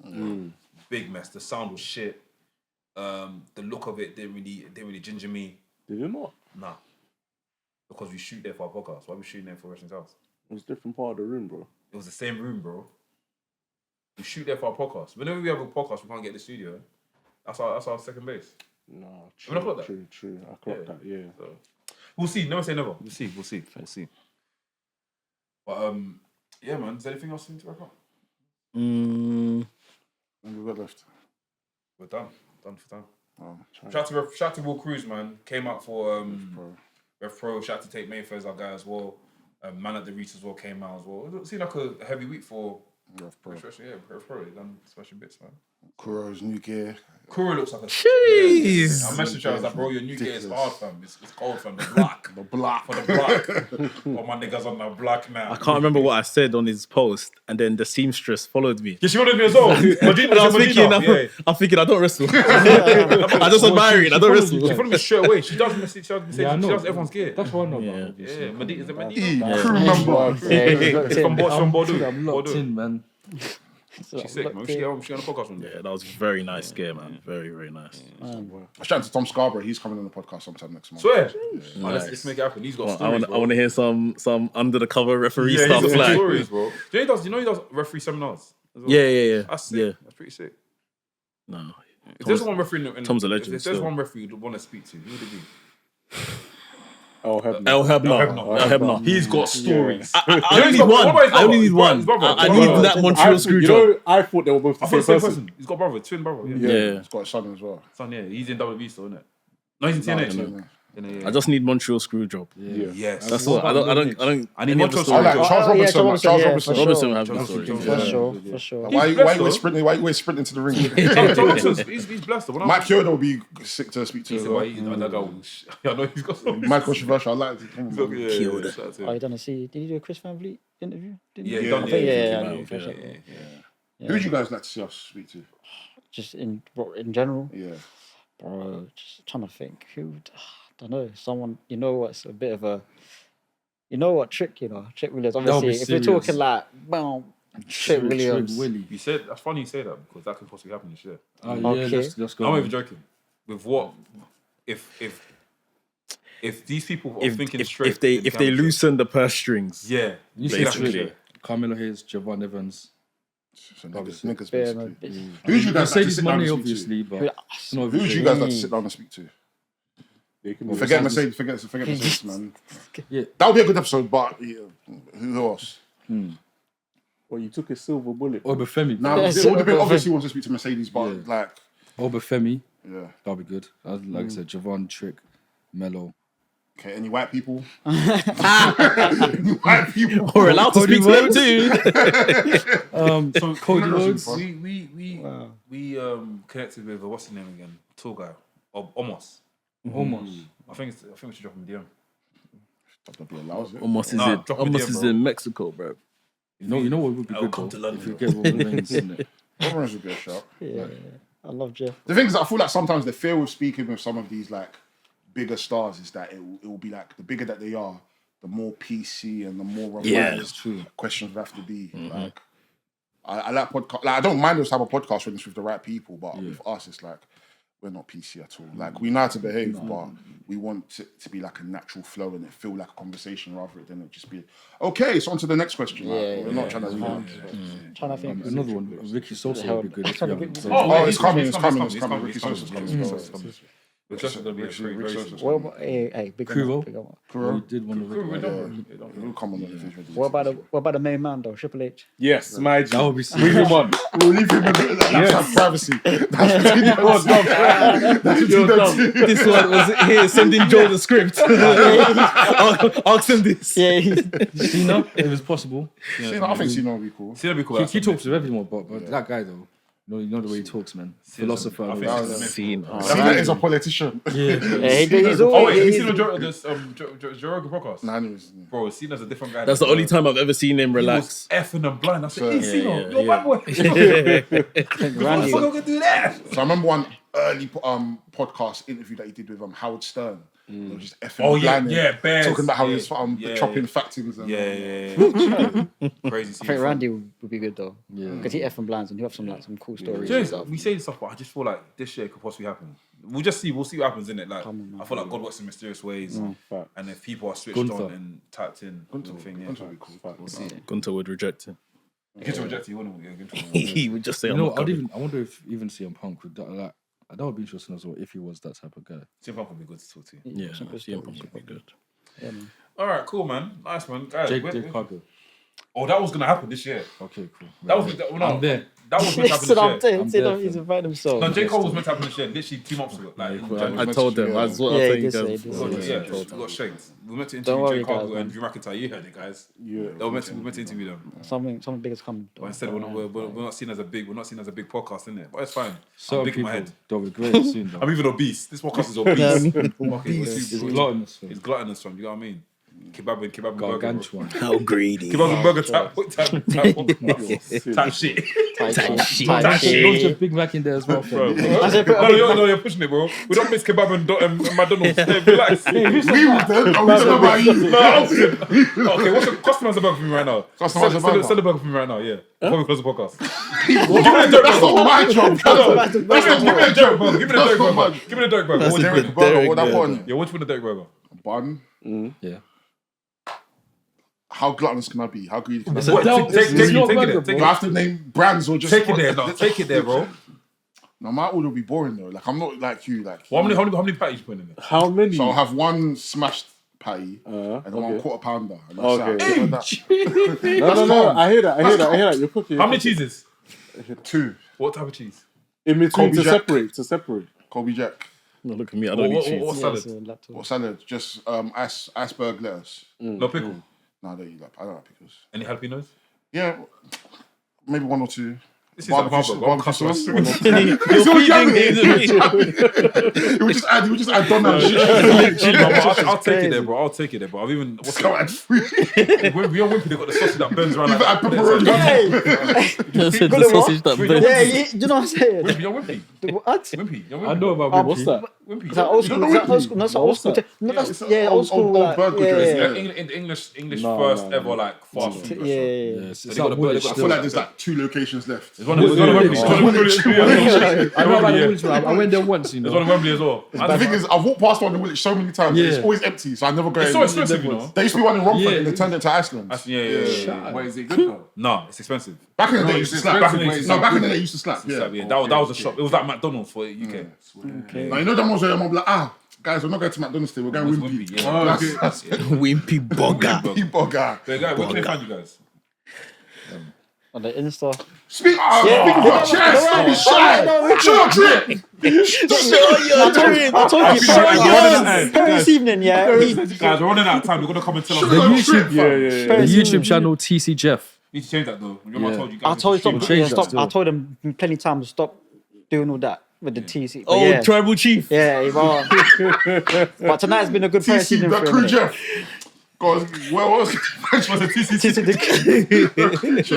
big mess. The sound was shit. The look of it didn't really ginger me. Did you not? Nah, because we shoot there for our podcast. Why are we shooting there for Wrestling's House? It was a different part of the room, bro. It was the same room, bro. We shoot there for our podcast. Whenever we have a podcast, we can't get the studio. That's our second base. No, I mean, I clocked that. true. I clocked that, yeah. So, we'll see. Never say never. We'll see. But yeah, man. Is there anything else you need to wrap up? And we got left. We're done. Done for time. Oh, Shout to Will Cruz, man. Came out for Rev Pro. Shout to Tate Mayfair's our guy as well. Man at the Reach as well came out as well. It seemed like a heavy week for Rev Pro. Yeah, Rev Pro. They done special bits, man. Kuro's new gear. Kuro looks like a... Jeez. I messaged her, I was like, bro, your new gear is hard, fam. It's cold, fam. The black. The black. For the black. All my niggas on the black now. I can't remember what I said on his post, and then the seamstress followed me. Yeah, she wanted me as well. And I'm thinking, I don't wrestle. I just admire it. I don't wrestle. She followed me straight away. She does message. She does everyone's gear. That's what I know. Yeah. Yeah, Medina. Is it Medina? Crew member. It's from Bordeaux. I'm locked in, man. She's sick, man. She get on the podcast one day. Yeah, that was a very nice gear, man. Very, very nice. Shout out to Tom Scarborough. He's coming on the podcast sometime next month. Swear. Nice. Let's make it happen. He's got Well, stories, I want to hear some under the cover referee yeah, stuff. he's got Like, stories, bro. You know he does referee seminars as well? yeah. That's sick. Yeah. That's pretty sick. No. If there's one referee, Tom's a legend If there's still. one referee you'd want to speak to, who would it be? El Hebner. El Hebner. He's got stories. I only need one. I only need one. I need that Montreal screw job. I thought they were both I the thought same the same person. person. He's got a brother, twin brother. Yeah. He's got a son as well. Son, yeah. He's in WWE still, isn't it? No, he's in TNA. I just need Montreal screw job. Yes. That's all. I don't. I need any Montreal other I screw like job. Charles Robinson. Charles Robinson. Robinson have Charles good Robinson. stories. For sure. Why blessed, you though. sprinting? Why you sprinting to the ring? He's blessed. When Mike Kyoto will be sick to speak to. He's as well. I know he's got some. Mike controversial. I like it. Oh, you done see? Did you do a Chris Van Vliet interview? Didn't Yeah, you? he done, I think, yeah. for sure. Who would you guys like to see us speak to? Just in general, Yeah. bro. Just trying to think. Who? I don't know. Someone. You know what's a bit of a. You know what Trick? Trick Williams. Obviously, if we're serious. talking like, boom, Trick Williams. Willie. You said that's funny you say that because that could possibly happen this year. Okay. Let's go. I'm not even joking. With what if these people are thinking straight, If they loosen the purse strings, yeah, You see basically. Trick. Carmelo Hayes, Javon Evans. So niggas Yeah, basically. man, Who would you guys like to Mercedes sit down money, and speak to? obviously, but but- Who would you guys like to sit down and speak to? They can be Forget Mercedes. Forget Mercedes, man. Yeah. That would be a good episode, but yeah, who else? Well, you took a silver bullet. Oba Femi. Now, Yeah, it so- would have been obviously want to speak to Mercedes, but Yeah. like, Oba Femi. yeah. That'll be good. Like I said, Javon, Trick, Mello. Okay, any white people? Any white people? we're allowed to speak to them too. So Cody Rhodes. we connected with what's his name again? Tall guy, Omos. Almost. I think we should drop him a DM. That'd be allowed, is it? Almost Nah, is it? drop me Almost there, is bro. in Mexico, bro. You know what would be I'll good come though? to London. If you get Roman Reigns in it. Everyone's would be a shout. Yeah, I love Jeff. The thing is, I feel like sometimes the fear with speaking with some of these like bigger stars is that it will be like the bigger that they are, the more PC and the more revised questions would have to be. Like, I like podcast. Like, I don't mind those type of podcasts when it's with the right people, but with us, it's like we're not PC at all. Like, we know how to behave, but we want it to be like a natural flow and it feel like a conversation rather than it just be okay. So on to the next question. Like, we're not trying to. Trying to think. Another one, Ricky Sosa would be good. If you haven't Oh, it's coming. It's Ricky coming. Sosa's coming. We're just gonna be a very, very soon. What about, hey, big Kuro. one. You did one of We'll come on if he's ready. What about the main man though, Triple H? Yes, my G. That would be Leave him on. We'll leave him that's privacy. That's This one was here sending Joe the script. Ask him this. Yeah, Cena, if it's possible. I think Cena would be cool. See, that'd be cool. He talks to everyone, but that guy though. You know the way he talks, man. Philosopher. I and think all it's that. a Cena. Cena is a politician. Yeah, he's Oh always. wait, have you he's- seen Joe Rogan podcast? Nah, anyways. Bro, Cena's a different guy. That's the only time I've ever seen him He was relax. effing and blind. I said, hey, Yeah, Cena, yeah, you're bad boy. Randy, What the fuck gonna do that? So I remember one early podcast interview that he did with Howard Stern. They were just effing Oh and yeah, blinding, yeah, bears. talking about how yeah, he's yeah, chopping factings and Crazy. I think Randy would be good though. Yeah. Because he F and blinds and he have some cool stories. Do you and know, stuff. we say this stuff, but I just feel like this year could possibly happen. We'll just see. We'll see what happens in it. Like, Come on, man. I feel like God works in mysterious ways, and if people are switched Gunther. on and tapped in, Gunther thing, yeah, we'll see. Gunther would reject it. Gunther reject you, wouldn't we? Yeah, Gunther. He would just say, You I'm know, not coming. I wonder if even CM Punk would that would be interesting as well if he was that type of guy. CM Punk would be good to talk to. Yeah, Some good CM stories. Punk would be good. Yeah, man. All right, cool, man. Nice, man. Guys, Jade Cargill. oh, that was gonna happen this year. Okay, cool. That was no, I'm there. that was meant to happen That's what I'm this year. saying. there, He's inviting himself. No, J. Cole was meant to happen this year, literally 2 months ago. Like, in January. I told them. That's what Yeah, I he think. did say, he guys. did Oh, say. Yeah, I told we got shanked. We were meant to Don't interview worry, J. Cargill guys, and Drew McIntyre. You heard it, guys. Yeah. We were meant to interview them. Something big has come. But instead, we're not seen as a big podcast, in it. But it's fine. I'm Certain big in my people head. they'll regret it soon. I'm even obese. This podcast is obese. It's gluttonous. It's gluttonous, fam. You know what I mean? Kebab and burger. bro. Gargantuan. How greedy. Kebab and burger type shit. Launch a Big Mac in there as well, Bro. bro. No, you're pushing it, bro. We don't miss kebab and McDonald's. Hey, relax. We would then. Are we talking about you? No, okay, what's your customize a burger for me right now? Customize a burger. Sell a burger for me right now, yeah. Before we close the podcast. That's not my job. Give me a Derek burger. Give me a Derek That's not burger. my- Give me a Derek burger. That's What a would you good put- Burger, what that put on it? Yeah, what you put a Derek burger? Bun. Yeah. How gluttonous can I be? How greedy can I be? What? Del- Take it's your it burger, there. bro. Do I have to name brands or just Take it there, no. Take it there, bro. No, my order will be boring though. Like I'm not like you. Like Well, how many patties you put in there? How many? so I'll have one smashed patty and then one quarter pounder. And that's Okay. it. Like that. No. I hear that. You're cooking. How many cheeses? 2 What type of cheese? In between Colby Jack. to separate. Colby Jack. No, look at me. I don't eat cheese. What salad? What salad? Just iceberg lettuce. No pickle. No, I don't eat that. I don't like pickles. Any jalapenos? Yeah, maybe 1 or 2. This is like Barbecue barbecue sauce. sauce. You're feeding me. He would just add Donald. I'll take it there, bro. I'll take it there, bro. I've even what's Come on, free. we on Wimpy, they got the sausage that burns around. Even Like add pepperoni. That's the sausage that burns. Yeah, do you know what I'm saying? Wimpy, you're Wimpy. What? Wimpy, you're Wimpy. I know about What's that? Wimpy. Is that old school? Is that old school? No, it's not old school. No, It's that's an old school. old like, burger yeah, dressing. yeah, In the English No, first no, ever like fast food yeah. restaurant. It's They like got the Woolwich I feel like there's like 2 locations left. There's one in Wembley. I know about the Woolwich, I went there once, you There's one know. in Wembley as well. The thing is, I've walked past one in Woolwich so many times. Yeah. It's always empty, so I never go It's in. so expensive, you know. There used to be one in Romford Yeah. and they turned it to Iceland. Yeah. Wait, is it good though? No, it's expensive. Back in the day, it used to slap. Back in the day, No, back in the day, it used to slap. Yeah, Yeah. that was a shop. It was like McDonald's for UK. Now, you know them ones where I'm like, guys, we're not going to McDonald's today. We're going It's Wimpy. Wimpy, yeah. That's Wimpy bugger. Wimpy bugger. Hey, guys, where can they find you guys? On the Insta. Speak of your chest, don't be shy. Show your drip. I told you. This evening, yeah. Guys, we're running out of time. We're gonna come and tell Show us. your YouTube, drip, fam. The YouTube channel TC Jeff. You need to change that though. Remember I told you guys. I told to you stream stop. change Yeah, that stop. still. I told him plenty of times stop doing all that with the TC. But Oh, yeah. tribal chief. Yeah, but tonight's been a good first TC, season the for crew him. Jeff. God, where was Was it TCC?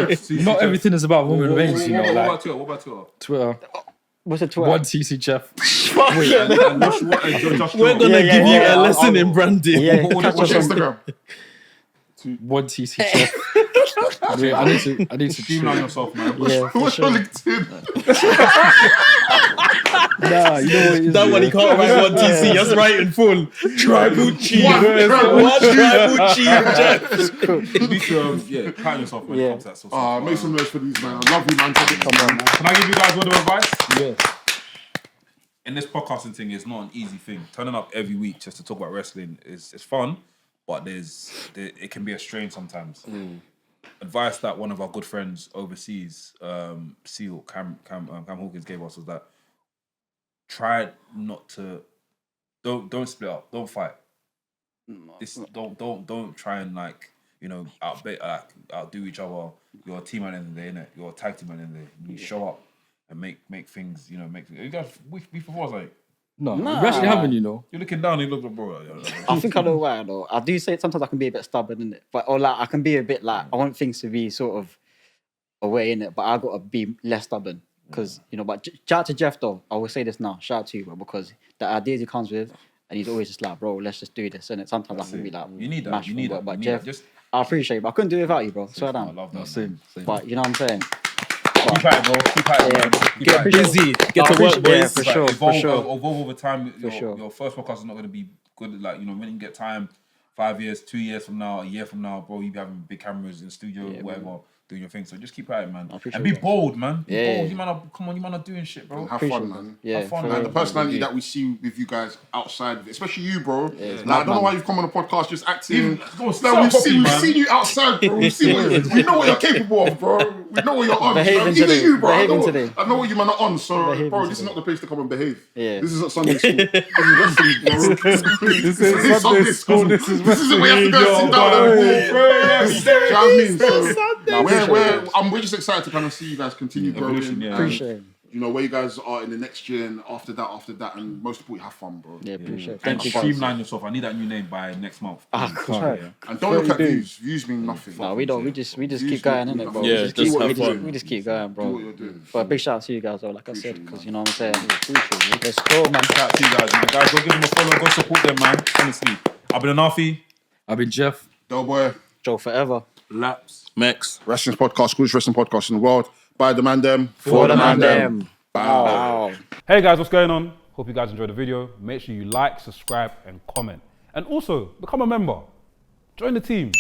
TC. Not everything is about women veins, you know. What Like about Twitter? What about Twitter? Twitter, What's the Twitter? one TC Jeff. We're gonna Yeah, give you yeah, a lesson in branding. Yeah, What- catch What's us your on. Instagram? One TC Jeff. Wait, I need to Streamline yourself, man. Yeah, for What's your sure. LinkedIn? Nah, you know what it is. That one he can't write one TC. That's right in full. Tribal chief. One tribal chief, Jeff. You need to, pattern yourself when it Yeah. comes to that sort of stuff. Make some noise for these, man. I love you, man. Come on, man. Can I give you guys a word of advice? Yeah. In this podcasting thing, it's not an easy thing. Turning up every week just to talk about wrestling is fun, but it can be a strain sometimes. Advice that one of our good friends overseas, Seal Cam Hawkins gave us was that try not to don't split up, don't fight. Don't try and outdo each other. You're a team at the end of the day, innit? You're a tag team at the end of the day. You show up and make things, you guys, before I was like, No, we actually haven't, you know. you're looking down and you look like, bro. I think I know why though. I do say sometimes I can be a bit stubborn in it, or like I can be a bit like I want things to be sort of away in it, but I got to be less stubborn because But shout out to Jeff though. I will say this now. Shout out to you, bro, because the ideas he comes with, and he's always just like, bro, let's just do this. And sometimes I can be like, You need that. You need that. But You need Jeff, that. Just I appreciate it, but I couldn't do it without you, bro. Swear I down. love that. Same. But you know what I'm saying? Keep at it, bro. Keep at it, man. Keep Get at it. busy. Get to work, Yeah, boys. for sure, for sure. Evolve over time. sure. Your first podcast is not going to be good. Like, when you get time, 5 years, 2 years from now, a year from now, bro, you be having big cameras in the studio, whatever, doing your thing. So just keep at it, man. And be bold, man. Be bold. You man are doing shit, bro. Have fun, man. Yeah, Have fun, And man. the personality that we see with you guys outside, especially you, bro. Like, I don't know why you've come on the podcast just acting. We've seen you outside, bro. We know what you're capable of, bro. We know what you're on. Behaving Even today. you, bro. Behaving today. I know what you man are on. So, Behaving bro, this is today. not the place to come and behave. Yeah. This isn't Sunday school. This is wrestling, bro. This is Sunday school. This is This is where you have to go sit down and walk, bro. Do you know what I mean? So, we're just excited to kind of see you guys continue growing. Appreciate it. Where you guys are in the next year and after that, and most importantly, have fun, bro. Yeah, appreciate it. And Thank you, guys. streamline yourself. I need that new name by next month. And don't look at views. Views mean nothing. No, we don't. We just Views keep going, innit, bro? Yeah, we just just keep, have we just, fun. we just keep going, Do bro. what you're doing. But a big shout out to you guys, though, like I said, because you know what I'm saying. Let's go, man. Shout out to you guys, man. Guys, go give them a follow. Go support them, man. Honestly. I've been Anarfi. I've been Jeff. Doughboy, Joe forever. Laps. Mex. wrestling podcast, coolest wrestling podcast in the world. By the man them. For the man them. Bow. Wow. Hey guys, what's going on? Hope you guys enjoyed the video. Make sure you like, subscribe, and comment. And also, become a member. Join the team.